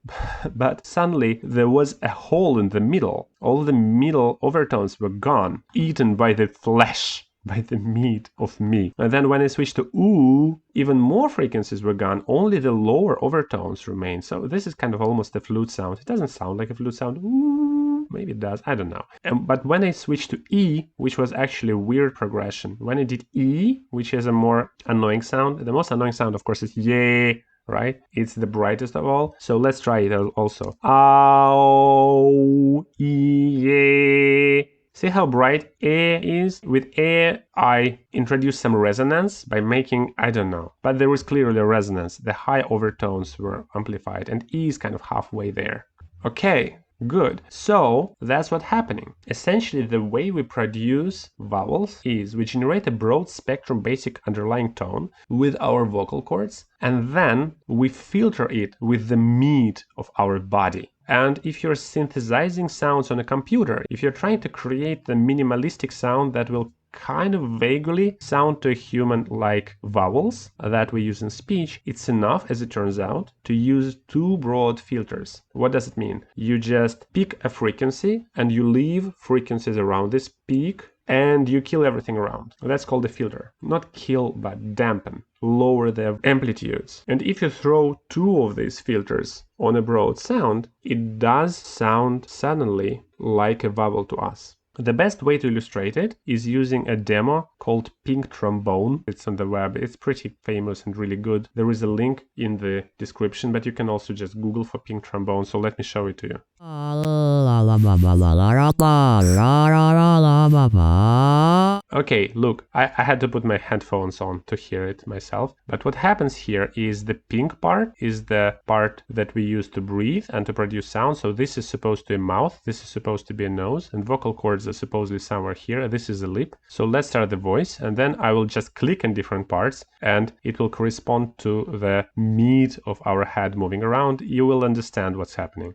but suddenly there was a hole in the middle. All the middle overtones were gone, eaten by the flesh, by the meat of me. And then when I switched to ooh, even more frequencies were gone, only the lower overtones remained. So this is kind of almost a flute sound. It doesn't sound like a flute sound. Ooh, maybe it does, I don't know. But when I switched to E, which was actually a weird progression, when I did E, which is a more annoying sound, the most annoying sound of course is yeah, right? It's the brightest of all. So let's try it also. Ow, yeah. See how bright A is? With A, I introduced some resonance by making, I don't know, but there was clearly a resonance. The high overtones were amplified, and E is kind of halfway there. Okay, good. So that's what's happening. Essentially, the way we produce vowels is we generate a broad spectrum basic underlying tone with our vocal cords, and then we filter it with the meat of our body. And if you're synthesizing sounds on a computer, if you're trying to create the minimalistic sound that will kind of vaguely sound to a human like vowels that we use in speech, it's enough, as it turns out, to use two broad filters. What does it mean? You just pick a frequency and you leave frequencies around this peak and you kill everything around. That's called a filter. Not kill, but dampen, lower the amplitudes. And if you throw two of these filters on a broad sound, it does sound suddenly like a vowel to us. The best way to illustrate it is using a demo called Pink Trombone. It's on the web. It's pretty famous and really good. There is a link in the description, but you can also just Google for Pink Trombone. So let me show it to you. Okay, look, I had to put my headphones on to hear it myself. But what happens here is the pink part is the part that we use to breathe and to produce sound. So this is supposed to be a mouth, this is supposed to be a nose, and vocal cords are supposedly somewhere here. This is a lip. So let's start the voice, and then I will just click on different parts, and it will correspond to the meat of our head moving around. You will understand what's happening.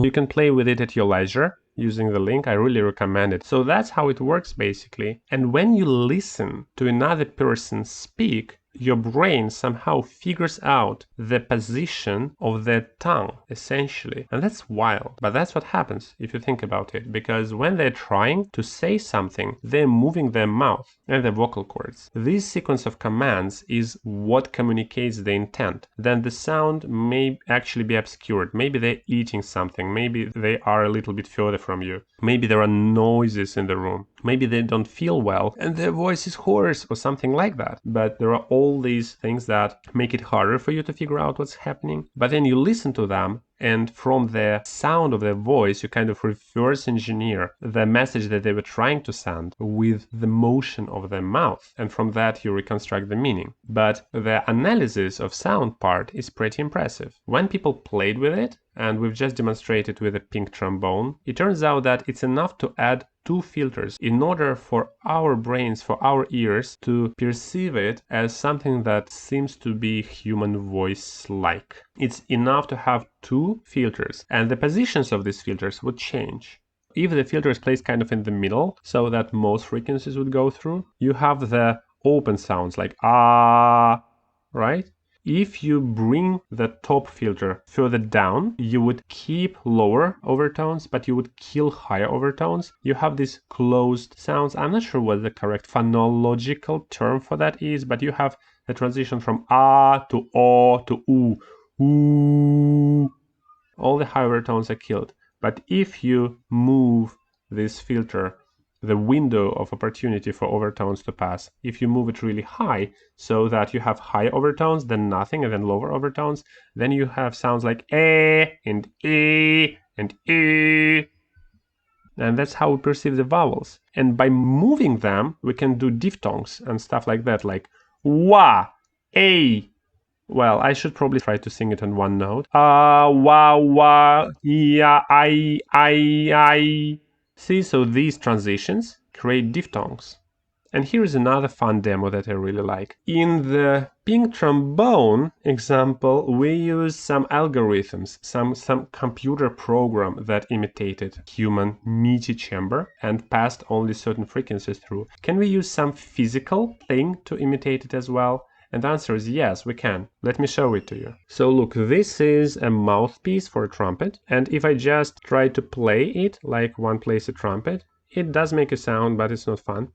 You can play with it at your leisure using the link. I really recommend it. So that's how it works basically. And when you listen to another person speak, your brain somehow figures out the position of the tongue, essentially. And that's wild. But that's what happens if you think about it. Because when they're trying to say something, they're moving their mouth and their vocal cords. This sequence of commands is what communicates the intent. Then the sound may actually be obscured. Maybe they're eating something. Maybe they are a little bit further from you. Maybe there are noises in the room. Maybe they don't feel well and their voice is hoarse or something like that. But there are all these things that make it harder for you to figure out what's happening. But then you listen to them, and from the sound of their voice, you kind of reverse engineer the message that they were trying to send with the motion of their mouth. And from that, you reconstruct the meaning. But the analysis of sound part is pretty impressive. When people played with it, and we've just demonstrated with a pink trombone, it turns out that it's enough to add two filters in order for our brains, for our ears, to perceive it as something that seems to be human voice-like. It's enough to have two filters, and the positions of these filters would change. If the filter is placed kind of in the middle, so that most frequencies would go through, you have the open sounds like ah, right? If you bring the top filter further down, you would keep lower overtones, but you would kill higher overtones. You have these closed sounds. I'm not sure what the correct phonological term for that is, but you have a transition from ah to o to oo. Ooh. All the high overtones are killed. But if you move this filter, the window of opportunity for overtones to pass, if you move it really high so that you have high overtones, then nothing, and then lower overtones, then you have sounds like eh and e and e. And that's how we perceive the vowels. And by moving them, we can do diphthongs and stuff like that, like wa, a. Well, I should probably try to sing it on one note. Wa, wa, ya, I. See, so these transitions create diphthongs. And here is another fun demo that I really like. In the pink trombone example, we use some algorithms, some computer program that imitated human meaty chamber and passed only certain frequencies through. Can we use some physical thing to imitate it as well? And the answer is yes, we can. Let me show it to you. So look, this is a mouthpiece for a trumpet. And if I just try to play it like one plays a trumpet, it does make a sound, but it's not fun.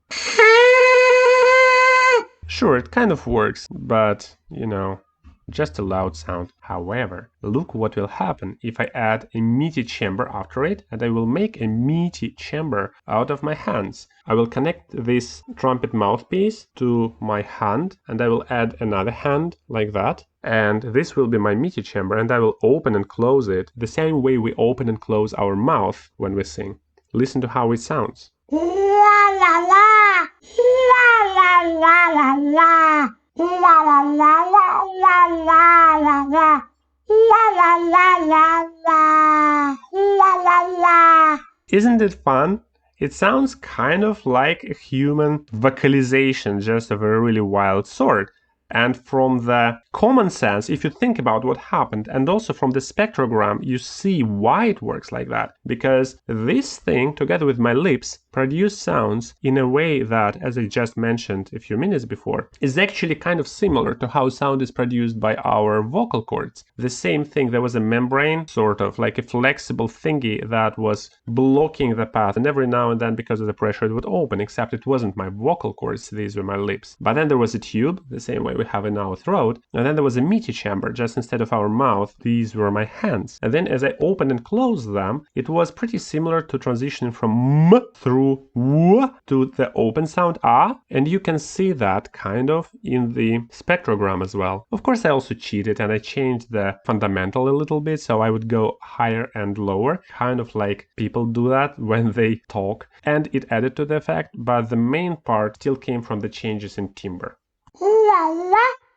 Sure, it kind of works, but, you know, just a loud sound. However, look what will happen if I add a meaty chamber after it, and I will make a meaty chamber out of my hands. I will connect this trumpet mouthpiece to my hand, and I will add another hand like that. And this will be my meaty chamber, and I will open and close it the same way we open and close our mouth when we sing. Listen to how it sounds. La la la, la la la la la, la la la la la la la la, la la la la la, la la la. Isn't it fun? It sounds kind of like a human vocalization, just of a really wild sort. And from the common sense, if you think about what happened, and also from the spectrogram, you see why it works like that. Because this thing, together with my lips, produce sounds in a way that, as I just mentioned a few minutes before, is actually kind of similar to how sound is produced by our vocal cords. The same thing, there was a membrane, sort of like a flexible thingy that was blocking the path, and every now and then, because of the pressure, it would open, except it wasn't my vocal cords, these were my lips. But then there was a tube, the same way we have in our throat, and then there was a meaty chamber, just instead of our mouth, these were my hands. And then as I opened and closed them, it was pretty similar to transitioning from m through w to the open sound a, and you can see that kind of in the spectrogram as well. Of course, I also cheated and I changed the fundamental a little bit, so I would go higher and lower, kind of like people do that when they talk, and it added to the effect, but the main part still came from the changes in timbre.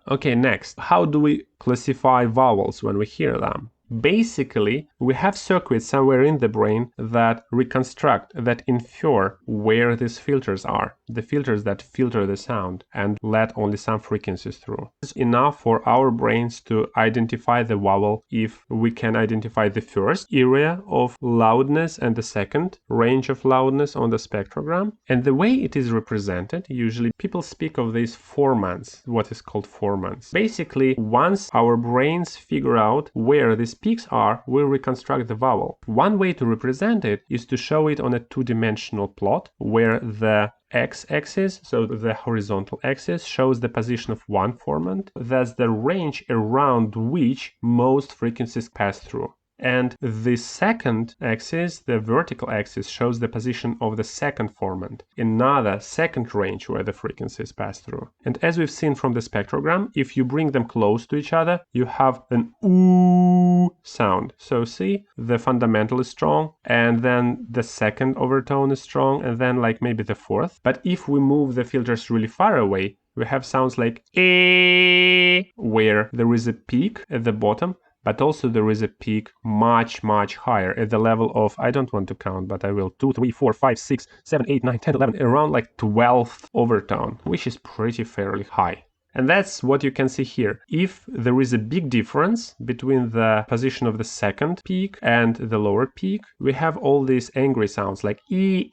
Okay, next, how do we classify vowels when we hear them? Basically, we have circuits somewhere in the brain that reconstruct, that infer where these filters are, the filters that filter the sound and let only some frequencies through. It's enough for our brains to identify the vowel if we can identify the first area of loudness and the second range of loudness on the spectrogram. And the way it is represented, usually people speak of these formants, what is called formants. Basically, once our brains figure out where these peaks are, we'll reconstruct the vowel. One way to represent it is to show it on a two-dimensional plot where the x-axis, so the horizontal axis, shows the position of one formant. That's the range around which most frequencies pass through. And the second axis, the vertical axis, shows the position of the second formant, another second range where the frequencies pass through. And as we've seen from the spectrogram, if you bring them close to each other, you have an ooh sound. So see, the fundamental is strong, and then the second overtone is strong, and then like maybe the fourth. But if we move the filters really far away, we have sounds like eh, where there is a peak at the bottom, but also there is a peak much higher at the level of, I don't want to count, but I will, 2, 3, 4, 5, 6, 7, 8, 9, 10, 11, around like 12th overtone, which is pretty fairly high. And that's what you can see here. If there is a big difference between the position of the second peak and the lower peak, we have all these angry sounds like E,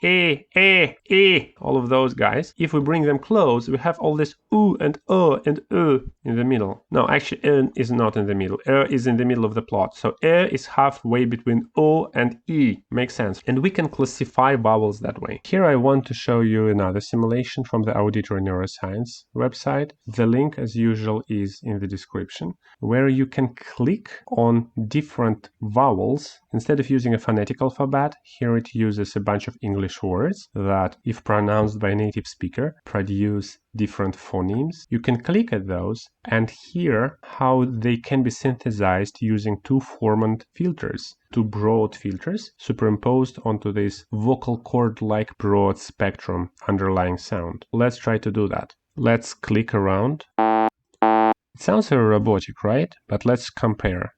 all of those guys. If we bring them close, we have all this oo and in the middle. No, actually, is not in the middle. Is in the middle of the plot. So is halfway between O and E. Makes sense. And we can classify vowels that way. Here I want to show you another simulation from the Auditory Neuroscience website. The link, as usual, is in the description, where you can click on different vowels. Instead of using a phonetic alphabet, here it uses a bunch of English words that, if pronounced by a native speaker, produce different phonemes. You can click at those and hear how they can be synthesized using two Formant filters, two broad filters superimposed onto this vocal cord-like broad spectrum underlying sound. Let's try to do that. Let's click around. It sounds very robotic, right? But let's compare.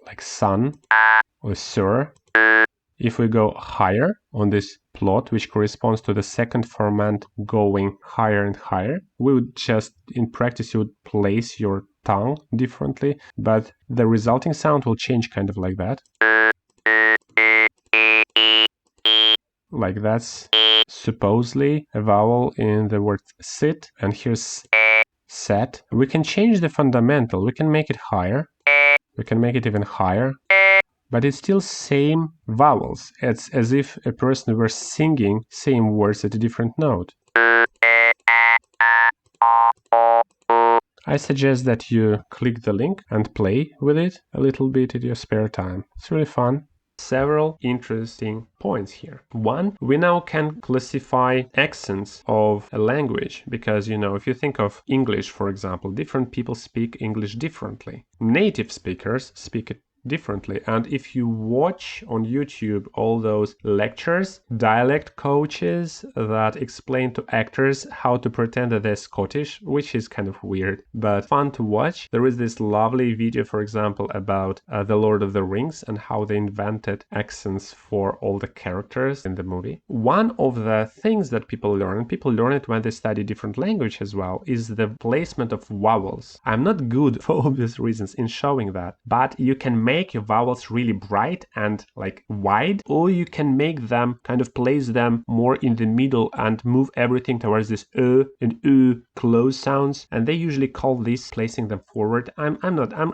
Like sun or sir. If we go higher on this plot, which corresponds to the second Formant going higher and higher, we would just, in practice, you would place your tongue differently, but the resulting sound will change kind of like that. Like that's supposedly a vowel in the word sit, and here's set. We can change the fundamental. We can make it higher. We can make it even higher. But it's still same vowels. It's as if a person were singing same words at a different note. I suggest that you click the link and play with it a little bit at your spare time. It's really fun. Several interesting points here. One, we now can classify accents of a language because, if you think of English, for example, different people speak English differently. Native speakers speak it differently, and if you watch on YouTube all those lectures, dialect coaches that explain to actors how to pretend that they're Scottish, which is kind of weird but fun to watch. There is this lovely video, for example, about The Lord of the Rings and how they invented accents for all the characters in the movie. One of the things that people learn, and people learn it when they study different language as well, is the placement of vowels. I'm not good, for obvious reasons, in showing that, but you can make your vowels really bright and like wide, or you can make them kind of place them more in the middle and move everything towards this and close sounds, and they usually call this placing them forward. I'm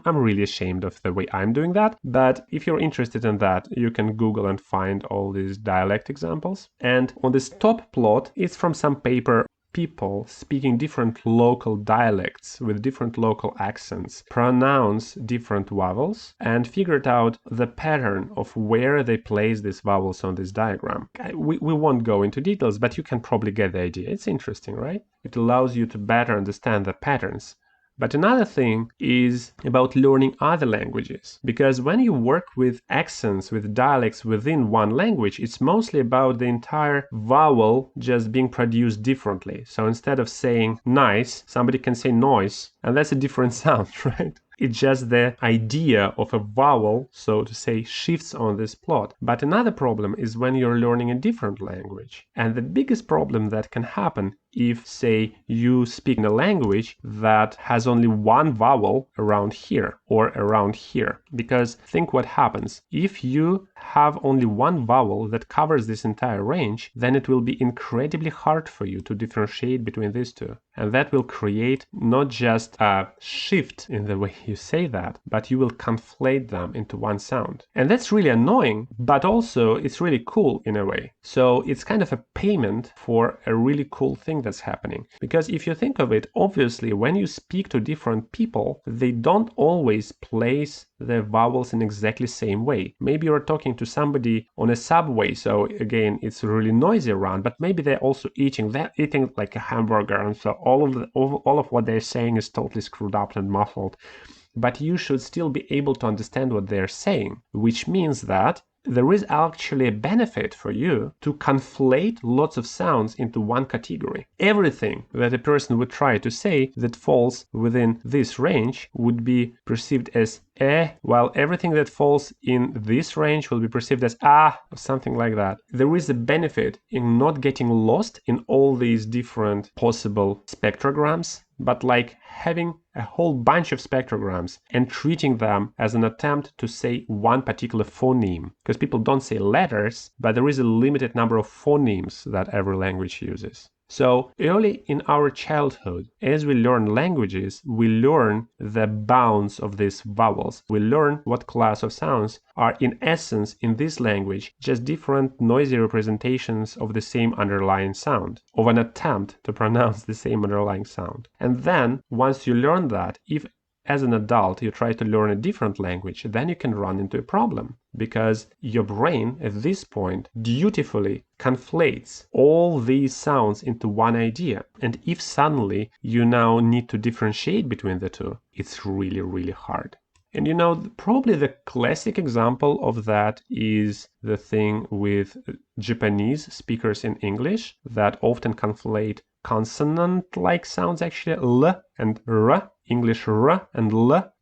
really ashamed of the way I'm doing that, but if you're interested in that, you can Google and find all these dialect examples. And on this top plot, it's from some paper. People speaking different local dialects with different local accents pronounce different vowels and figured out the pattern of where they place these vowels on this diagram. We won't go into details, but you can probably get the idea. It's interesting, right? It allows you to better understand the patterns. But another thing is about learning other languages, because when you work with accents, with dialects within one language, it's mostly about the entire vowel just being produced differently. So instead of saying nice, somebody can say noise, and that's a different sound, right? It's just the idea of a vowel, so to say, shifts on this plot. But another problem is when you're learning a different language. And the biggest problem that can happen if, say, you speak in a language that has only one vowel around here or around here. Because think what happens. If you have only one vowel that covers this entire range, then it will be incredibly hard for you to differentiate between these two. And that will create not just a shift in the way you say that, but you will conflate them into one sound. And that's really annoying, but also it's really cool in a way. So it's kind of a payment for a really cool thing that's happening. Because if you think of it, obviously, when you speak to different people, they don't always place the vowels in exactly the same way. Maybe you're talking to somebody on a subway, so again, it's really noisy around, but maybe they're also eating like a hamburger, and so all of what they're saying is totally screwed up and muffled. But you should still be able to understand what they're saying, which means that there is actually a benefit for you to conflate lots of sounds into one category. Everything that a person would try to say that falls within this range would be perceived as while everything that falls in this range will be perceived as or something like that. There is a benefit in not getting lost in all these different possible spectrograms, but like having a whole bunch of spectrograms and treating them as an attempt to say one particular phoneme. Because people don't say letters, but there is a limited number of phonemes that every language uses. So early in our childhood, as we learn languages, we learn the bounds of these vowels. We learn what class of sounds are in essence in this language just different noisy representations of the same underlying sound, of an attempt to pronounce the same underlying sound. And then, once you learn that, if as an adult you try to learn a different language, then you can run into a problem, because your brain at this point dutifully conflates all these sounds into one idea. And if suddenly you now need to differentiate between the two, it's really, really hard. And you know, probably the classic example of that is the thing with Japanese speakers in English that often conflate consonant-like sounds, actually L and R. English R and L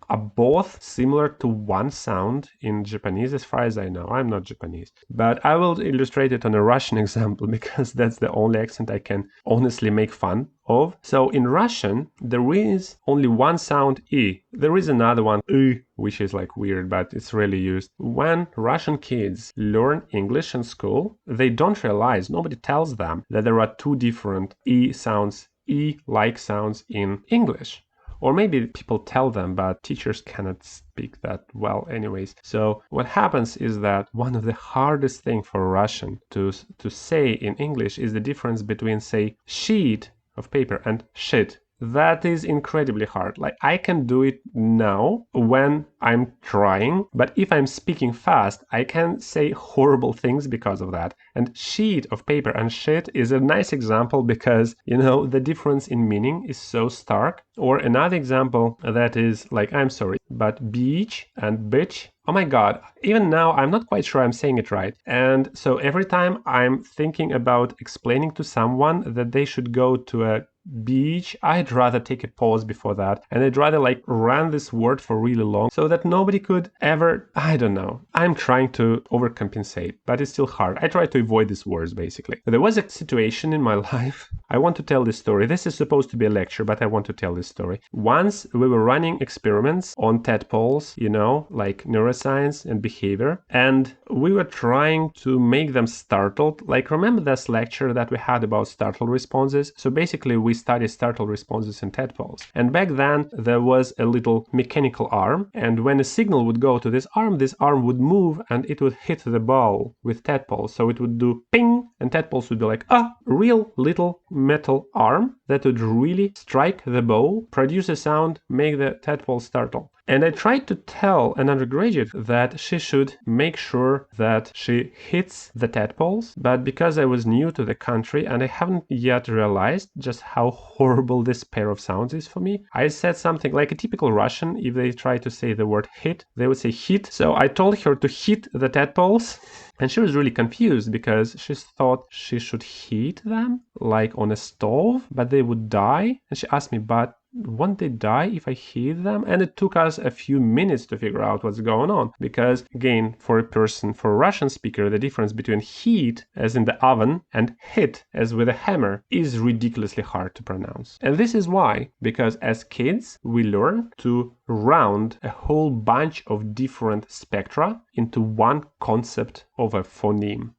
are both similar to one sound in Japanese, as far as I know. I'm not Japanese. But I will illustrate it on a Russian example, because that's the only accent I can honestly make fun of. So in Russian, there is only one sound E. There is another one, Y, which is like weird, but it's rarely used. When Russian kids learn English in school, they don't realize, nobody tells them, that there are two different E sounds, E-like sounds in English. Or maybe people tell them, but teachers cannot speak that well anyways. So what happens is that one of the hardest things for Russian to say in English is the difference between, say, sheet of paper and shit. That is incredibly hard. Like, I can do it now when I'm trying, but if I'm speaking fast, I can say horrible things because of that. And sheet of paper and shit is a nice example because, you know, the difference in meaning is so stark. Or another example that is like, I'm sorry, but beach and bitch. Oh my God, even now I'm not quite sure I'm saying it right. And so every time I'm thinking about explaining to someone that they should go to a beach, I'd rather take a pause before that, and I'd rather like run this word for really long so that nobody could ever, I don't know. I'm trying to overcompensate, but it's still hard. I try to avoid these words basically. There was a situation in my life. I want to tell this story. This is supposed to be a lecture, but I want to tell this story. Once we were running experiments on tadpoles, you know, like neuroscience and behavior, and we were trying to make them startled. Like, remember this lecture that we had about startle responses? So basically we studied startle responses in tadpoles. And back then there was a little mechanical arm, and when a signal would go to this arm would move and it would hit the ball with tadpoles. So it would do ping, and tadpoles would be like, real little metal arm that would really strike the ball, produce a sound, make the tadpole startle. And I tried to tell an undergraduate that she should make sure that she hits the tadpoles, but because I was new to the country and I haven't yet realized just how horrible this pair of sounds is for me, I said something like a typical Russian. If they try to say the word hit, they would say hit. So I told her to hit the tadpoles. And she was really confused because she thought she should heat them like on a stove, but they would die. And she asked me, but won't they die if I heat them? And it took us a few minutes to figure out what's going on. Because again, for a Russian speaker, the difference between heat, as in the oven, and hit, as with a hammer, is ridiculously hard to pronounce. And this is why, because as kids, we learn to round a whole bunch of different spectra into one concept of a phoneme.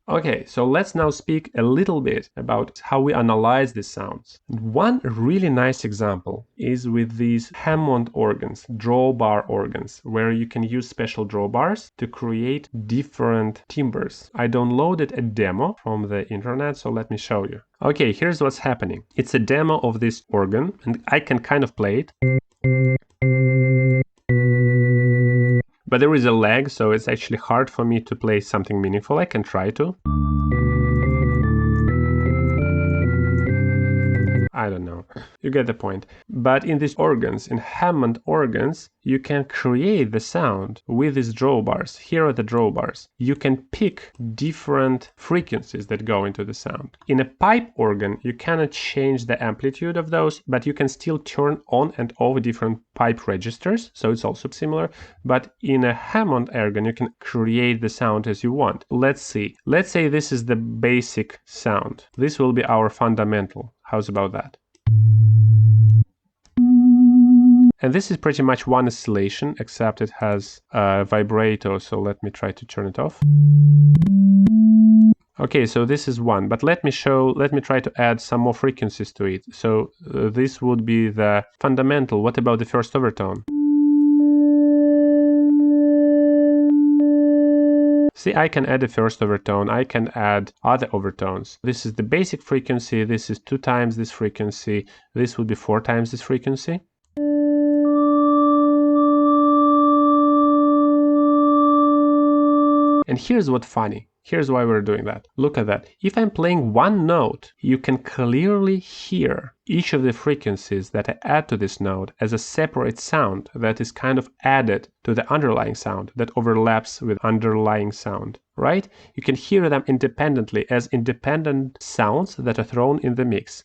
Okay, so let's now speak a little bit about how we analyze these sounds. One really nice example is with these Hammond organs, drawbar organs, where you can use special drawbars to create different timbres. I downloaded a demo from the internet, so let me show you. Okay, here's what's happening. It's a demo of this organ, and I can kind of play it. But there is a lag, so it's actually hard for me to play something meaningful. I can try to. I don't know. You get the point. But in these organs, in Hammond organs, you can create the sound with these drawbars. Here are the drawbars. You can pick different frequencies that go into the sound. In a pipe organ, you cannot change the amplitude of those, but you can still turn on and off different pipe registers, so it's also similar. But in a Hammond organ, you can create the sound as you want. Let's see. Let's say this is the basic sound. This will be our fundamental. How's about that? And this is pretty much one oscillation, except it has a vibrato, so let me try to turn it off. Okay, so this is one, but let me try to add some more frequencies to it. So this would be the fundamental. What about the first overtone? See, I can add a first overtone, I can add other overtones. This is the basic frequency, this is 2 times this frequency, this would be 4 times this frequency. And here's what's funny. Here's why we're doing that. Look at that. If I'm playing one note, you can clearly hear each of the frequencies that I add to this note as a separate sound that is kind of added to the underlying sound that overlaps with underlying sound, right? You can hear them independently as independent sounds that are thrown in the mix.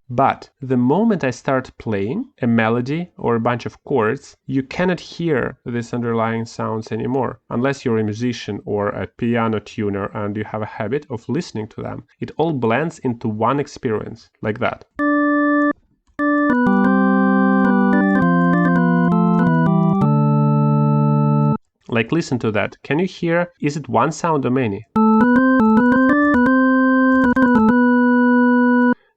But the moment I start playing a melody or a bunch of chords, you cannot hear these underlying sounds anymore, unless you're a musician or a piano tuner and you have a habit of listening to them. It all blends into one experience, like that. Like, listen to that. Can you hear? Is it one sound or many?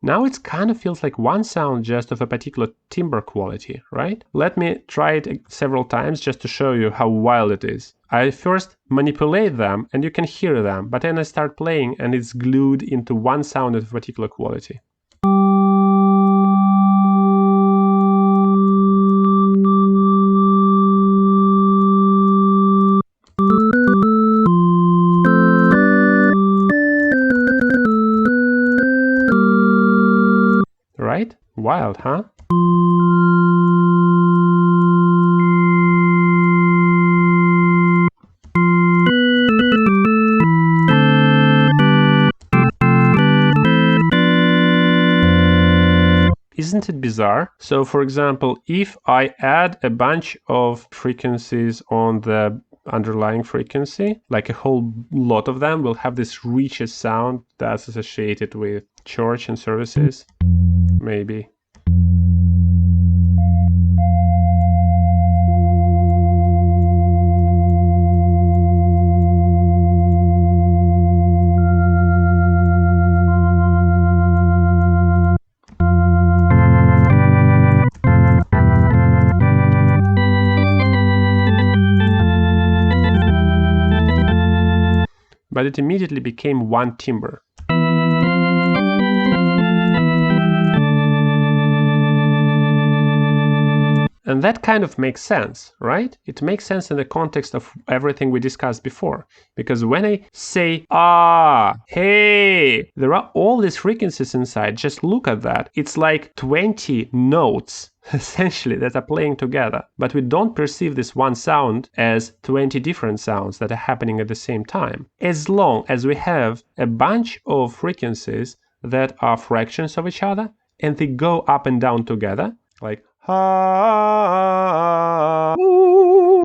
Now it kind of feels like one sound just of a particular timbre quality, right? Let me try it several times just to show you how wild it is. I first manipulate them and you can hear them, but then I start playing and it's glued into one sound of a particular quality. Right? Wild, huh? Isn't it bizarre? So, for example, if I add a bunch of frequencies on the underlying frequency, like a whole lot of them will have this richest sound that's associated with church and services, maybe. But it immediately became one timbre. And that kind of makes sense, right? It makes sense in the context of everything we discussed before. Because when I say, hey, there are all these frequencies inside, just look at that. It's like 20 notes, essentially, that are playing together. But we don't perceive this one sound as 20 different sounds that are happening at the same time. As long as we have a bunch of frequencies that are fractions of each other, and they go up and down together, like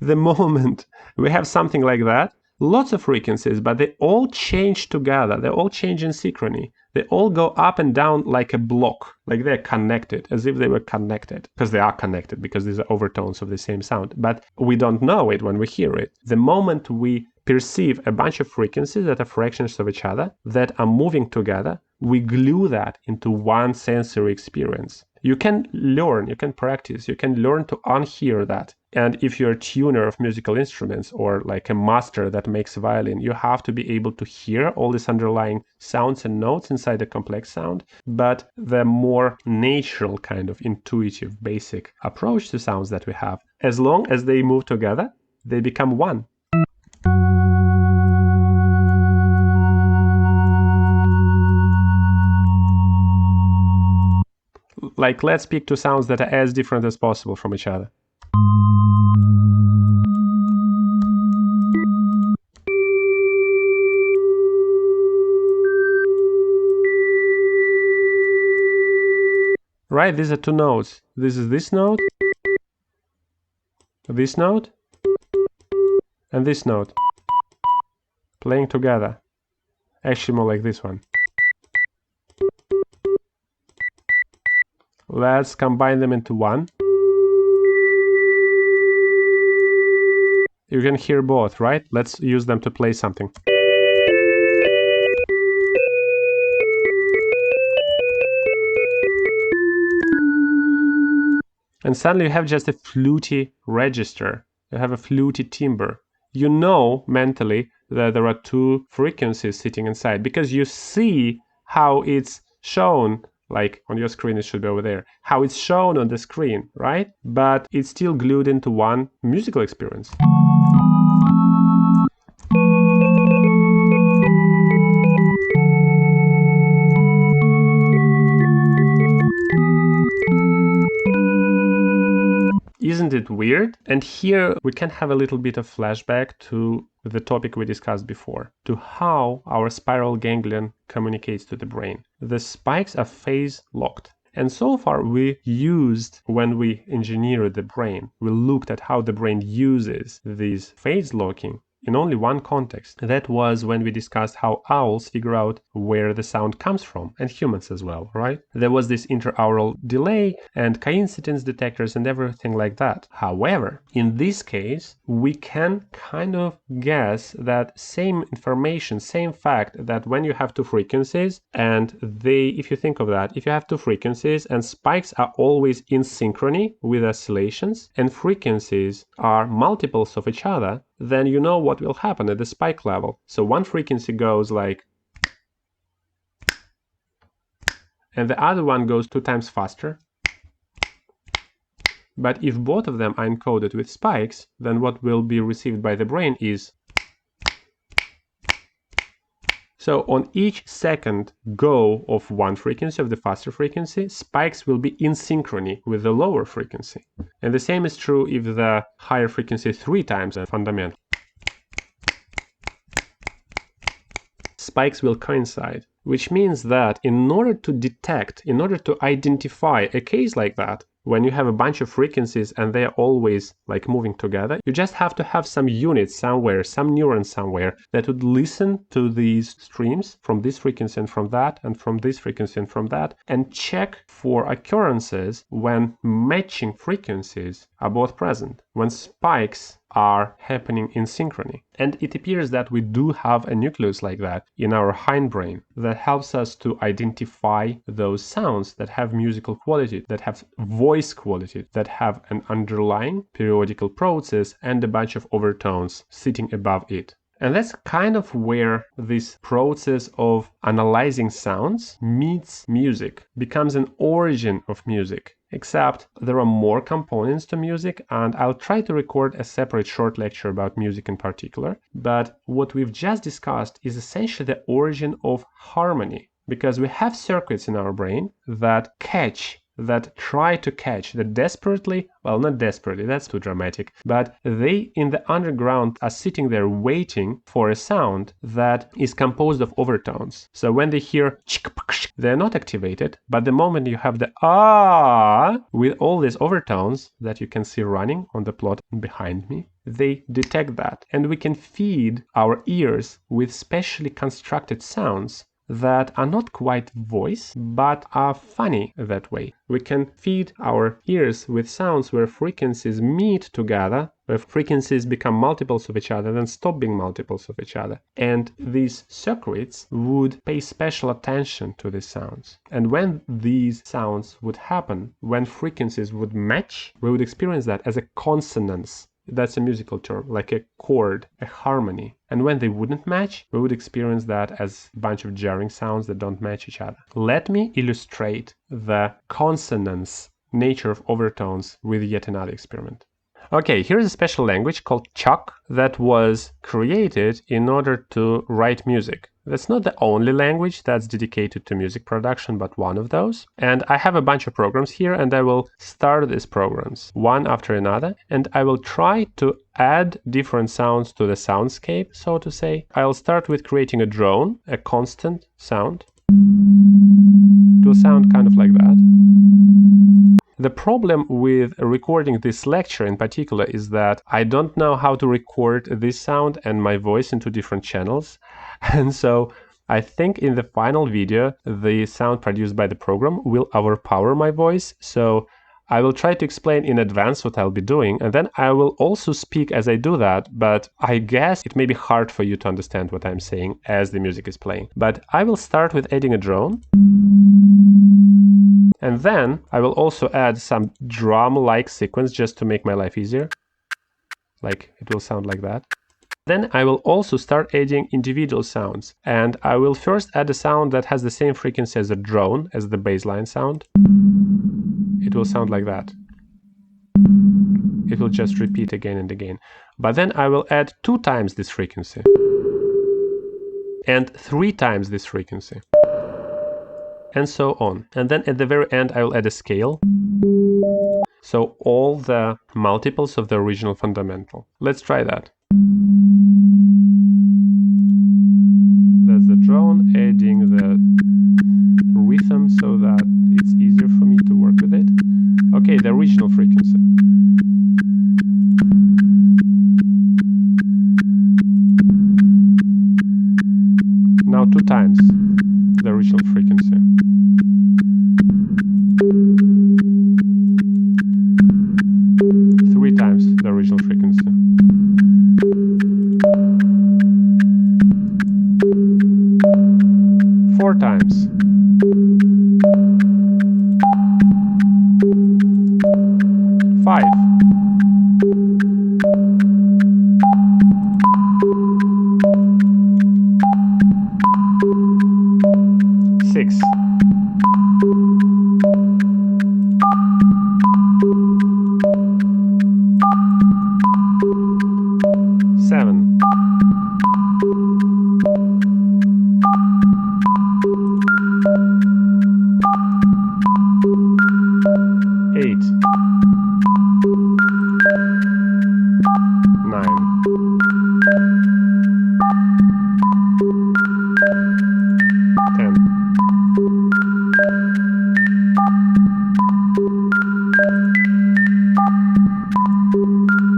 the moment we have something like that, lots of frequencies, but they all change together, they all change in synchrony. They all go up and down like a block, like they're connected, as if they were connected, because they are connected, because these are overtones of the same sound. But we don't know it when we hear it. The moment we perceive a bunch of frequencies that are fractions of each other, that are moving together, we glue that into one sensory experience. You can learn, you can practice, you can learn to unhear that. And if you're a tuner of musical instruments or like a master that makes violin, you have to be able to hear all these underlying sounds and notes inside the complex sound. But the more natural kind of intuitive, basic approach to sounds that we have as long as they move together, they become one. Like, let's pick two sounds that are as different as possible from each other. Right, these are two notes. This is this note, and this note, playing together. Actually more like this one. Let's combine them into one. You can hear both, right? Let's use them to play something. And suddenly you have just a fluty register. You have a fluty timbre. You know mentally that there are two frequencies sitting inside because you see how it's shown, like on your screen it should be over there, how it's shown on the screen, right? But it's still glued into one musical experience. Isn't it weird? And here we can have a little bit of flashback to the topic we discussed before, to how our spiral ganglion communicates to the brain. The spikes are phase locked. And so far we used, when we engineered the brain, we looked at how the brain uses this phase locking in only one context. That was when we discussed how owls figure out where the sound comes from, and humans as well, right? There was this interaural delay and coincidence detectors and everything like that. However, in this case, we can kind of guess that same information, same fact, that when you have two frequencies and if you think of that, if you have two frequencies and spikes are always in synchrony with oscillations and frequencies are multiples of each other, then you know what will happen at the spike level. So one frequency goes like, and the other one goes 2 times faster. But if both of them are encoded with spikes, then what will be received by the brain is. So on each second go of one frequency, of the faster frequency, spikes will be in synchrony with the lower frequency. And the same is true if the higher frequency is 3 times the fundamental. Spikes will coincide, which means that in order to identify a case like that, when you have a bunch of frequencies and they're always like moving together, you just have to have some unit somewhere, some neuron somewhere that would listen to these streams from this frequency and from that, and from this frequency and from that, and check for occurrences when matching frequencies are both present, when spikes are happening in synchrony. And it appears that we do have a nucleus like that in our hindbrain that helps us to identify those sounds that have musical quality, that have voice quality, that have an underlying periodical process and a bunch of overtones sitting above it. And that's kind of where this process of analyzing sounds meets music, becomes an origin of music. Except there are more components to music, and I'll try to record a separate short lecture about music in particular. But what we've just discussed is essentially the origin of harmony, because we have circuits in our brain that try to catch, that desperately, well, not desperately, that's too dramatic, but they in the underground are sitting there waiting for a sound that is composed of overtones. So when they hear they're not activated, but the moment you have the ah with all these overtones that you can see running on the plot behind me, they detect that, and we can feed our ears with specially constructed sounds that are not quite voice, but are funny that way. We can feed our ears with sounds where frequencies meet together, where frequencies become multiples of each other, then stop being multiples of each other. And these circuits would pay special attention to these sounds. And when these sounds would happen, when frequencies would match, we would experience that as a consonance. That's a musical term, like a chord, a harmony. And when they wouldn't match, we would experience that as a bunch of jarring sounds that don't match each other. Let me illustrate the consonance nature of overtones with yet another experiment. Okay, here's a special language called Chuck that was created in order to write music. That's not the only language that's dedicated to music production, but one of those. And I have a bunch of programs here, and I will start these programs one after another, and I will try to add different sounds to the soundscape, so to say. I'll start with creating a drone, a constant sound. It will sound kind of like that. The problem with recording this lecture in particular is that I don't know how to record this sound and my voice into different channels. And so I think in the final video, the sound produced by the program will overpower my voice. So I will try to explain in advance what I'll be doing, and then I will also speak as I do that, but I guess it may be hard for you to understand what I'm saying as the music is playing. But I will start with adding a drone. And then I will also add some drum-like sequence just to make my life easier. Like, it will sound like that. Then I will also start adding individual sounds. And I will first add a sound that has the same frequency as a drone, as the bassline sound. It will sound like that. It will just repeat again and again. But then I will add 2 times this frequency. And 3 times this frequency. And so on. And then at the very end I will add a scale. So all the multiples of the original fundamental. Let's try that. That's the drone adding the rhythm so that it's easier for me to work with it. Okay, the original frequency. Now 2 times the original frequency. 3 times the original frequency. 4 times. 5. 6. 7. 8. 9. 10.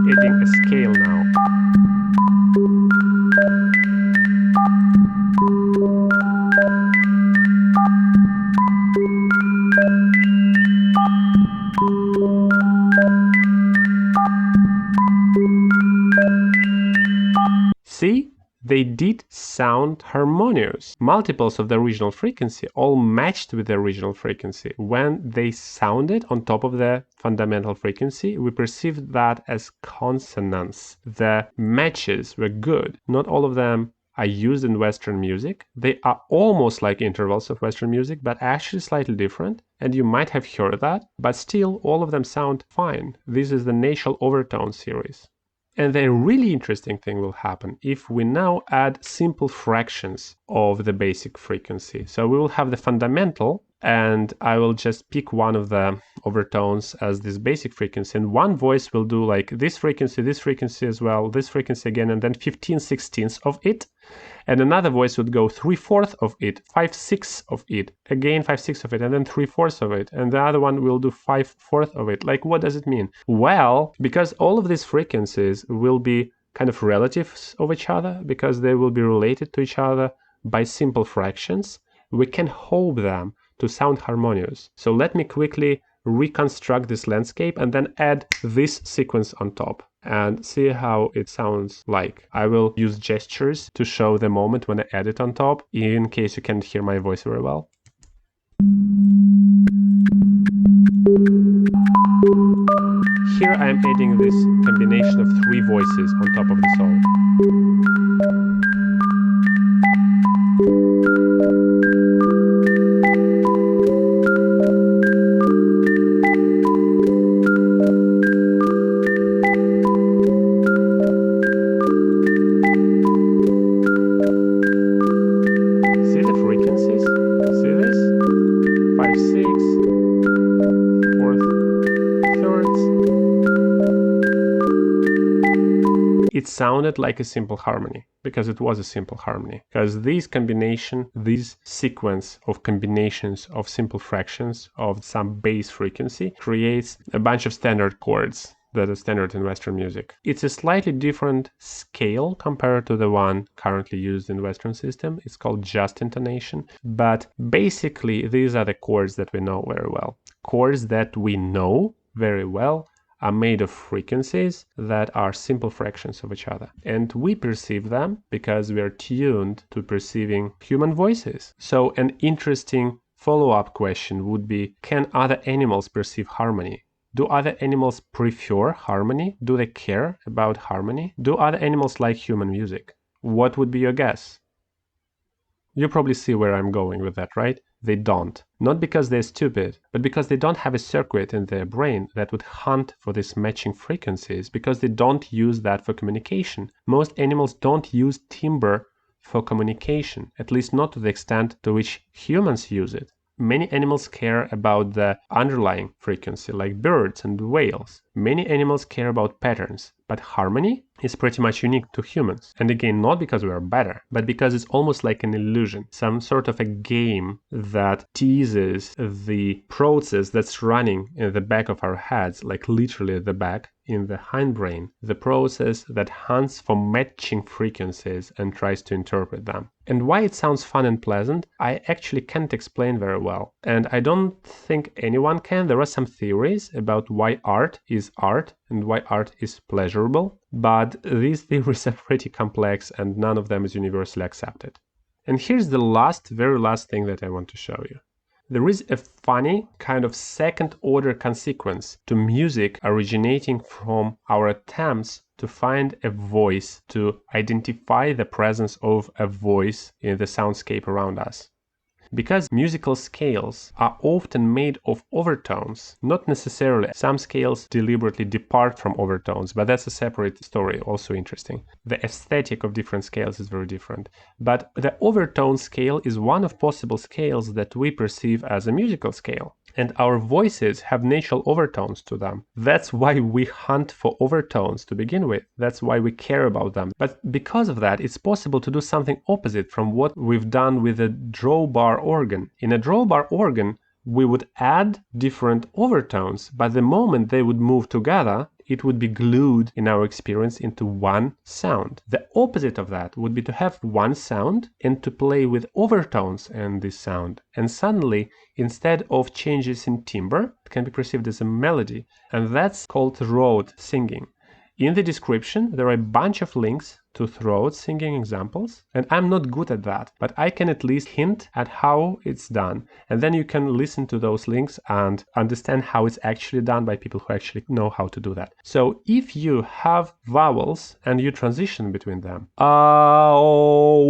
Adding a scale now. See? They did sound harmonious. Multiples of the original frequency all matched with the original frequency. When they sounded on top of the fundamental frequency, we perceived that as consonants. The matches were good. Not all of them are used in Western music. They are almost like intervals of Western music, but actually slightly different. And you might have heard that, but still all of them sound fine. This is the nasal overtone series. And the really interesting thing will happen if we now add simple fractions of the basic frequency. So we will have the fundamental, and I will just pick one of the overtones as this basic frequency. And one voice will do like this frequency as well, this frequency again, and then 15/16 of it. And another voice would go 3/4 of it, 5/6 of it, again 5/6 of it, and then 3/4 of it. And the other one will do 5/4 of it. Like, what does it mean? Well, because all of these frequencies will be kind of relatives of each other, because they will be related to each other by simple fractions, we can hope them to sound harmonious. So let me quickly reconstruct this landscape and then add this sequence on top and see how it sounds like. I will use gestures to show the moment when I add it on top, in case you can't hear my voice very well. Here I am adding this combination of 3 voices on top of the song. it sounded like a simple harmony, because it was a simple harmony. Because this sequence of combinations of simple fractions of some bass frequency creates a bunch of standard chords that are standard in Western music. It's a slightly different scale compared to the one currently used in Western system. It's called just intonation, but basically these are the chords that we know very well. Chords that we know very well are made of frequencies that are simple fractions of each other. And we perceive them because we are tuned to perceiving human voices. So an interesting follow-up question would be, can other animals perceive harmony? Do other animals prefer harmony? Do they care about harmony? Do other animals like human music? What would be your guess? You probably see where I'm going with that, right? They don't. Not because they're stupid, but because they don't have a circuit in their brain that would hunt for these matching frequencies, because they don't use that for communication. Most animals don't use timbre for communication, at least not to the extent to which humans use it. Many animals care about the underlying frequency, like birds and whales. Many animals care about patterns, but harmony is pretty much unique to humans. And again, not because we are better, but because it's almost like an illusion, some sort of a game that teases the process that's running in the back of our heads, like literally the back, in the hindbrain, the process that hunts for matching frequencies and tries to interpret them. And why it sounds fun and pleasant, I actually can't explain very well. And I don't think anyone can. There are some theories about why art is art and why art is pleasurable, but these theories are pretty complex and none of them is universally accepted. And here's the very last thing that I want to show you. There is a funny kind of second-order consequence to music originating from our attempts to find a voice, to identify the presence of a voice in the soundscape around us. Because musical scales are often made of overtones, not necessarily. Some scales deliberately depart from overtones, but that's a separate story, also interesting. The aesthetic of different scales is very different. But the overtone scale is one of possible scales that we perceive as a musical scale. And our voices have natural overtones to them. That's why we hunt for overtones to begin with. That's why we care about them. But because of that, it's possible to do something opposite from what we've done with a drawbar organ. In a drawbar organ, we would add different overtones, but the moment they would move together, it would be glued in our experience into one sound. The opposite of that would be to have one sound and to play with overtones in this sound. And suddenly, instead of changes in timbre, it can be perceived as a melody. And that's called throat singing. In the description, there are a bunch of links to throat singing examples, and I'm not good at that, but I can at least hint at how it's done. And then you can listen to those links and understand how it's actually done by people who actually know how to do that. So if you have vowels and you transition between them, oh,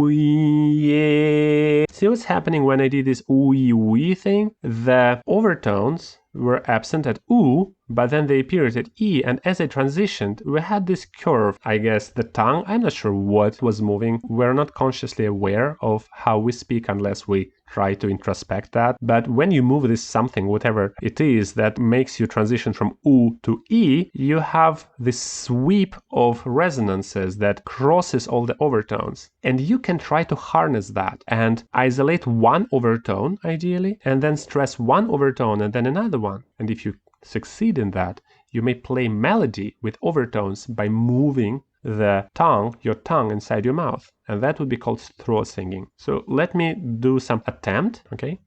yeah. See what's happening when I did this ooey thing? The overtones were absent at oo, but then they appeared at e, and as I transitioned, we had this curve. I guess the tongue, I'm not sure what was moving. We're not consciously aware of how we speak unless we try to introspect that. But when you move this something, whatever it is, that makes you transition from oo to e, you have this sweep of resonances that crosses all the overtones. And you can try to harness that and isolate one overtone, ideally, and then stress one overtone and then another one. And if you succeed in that, you may play melody with overtones by moving your tongue inside your mouth. And that would be called throat singing. So let me do some attempt, okay?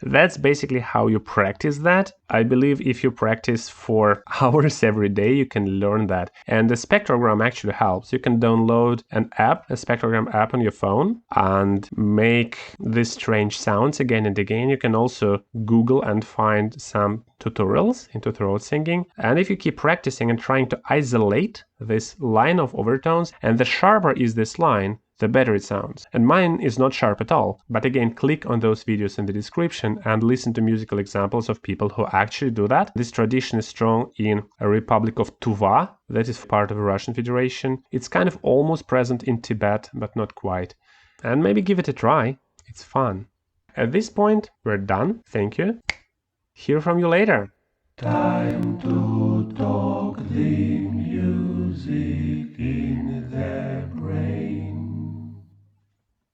That's basically how you practice that. I believe if you practice for hours every day, you can learn that. And the spectrogram actually helps. You can download an app, a spectrogram app on your phone, and make these strange sounds again and again. You can also Google and find some tutorials into throat singing. And if you keep practicing and trying to isolate this line of overtones, and the sharper is this line, the better it sounds. And mine is not sharp at all. But again, click on those videos in the description and listen to musical examples of people who actually do that. This tradition is strong in a Republic of Tuvan, that is part of the Russian Federation. It's kind of almost present in Tibet, but not quite. And maybe give it a try. It's fun. At this point, we're done. Thank you. Hear from you later.
Time to talk the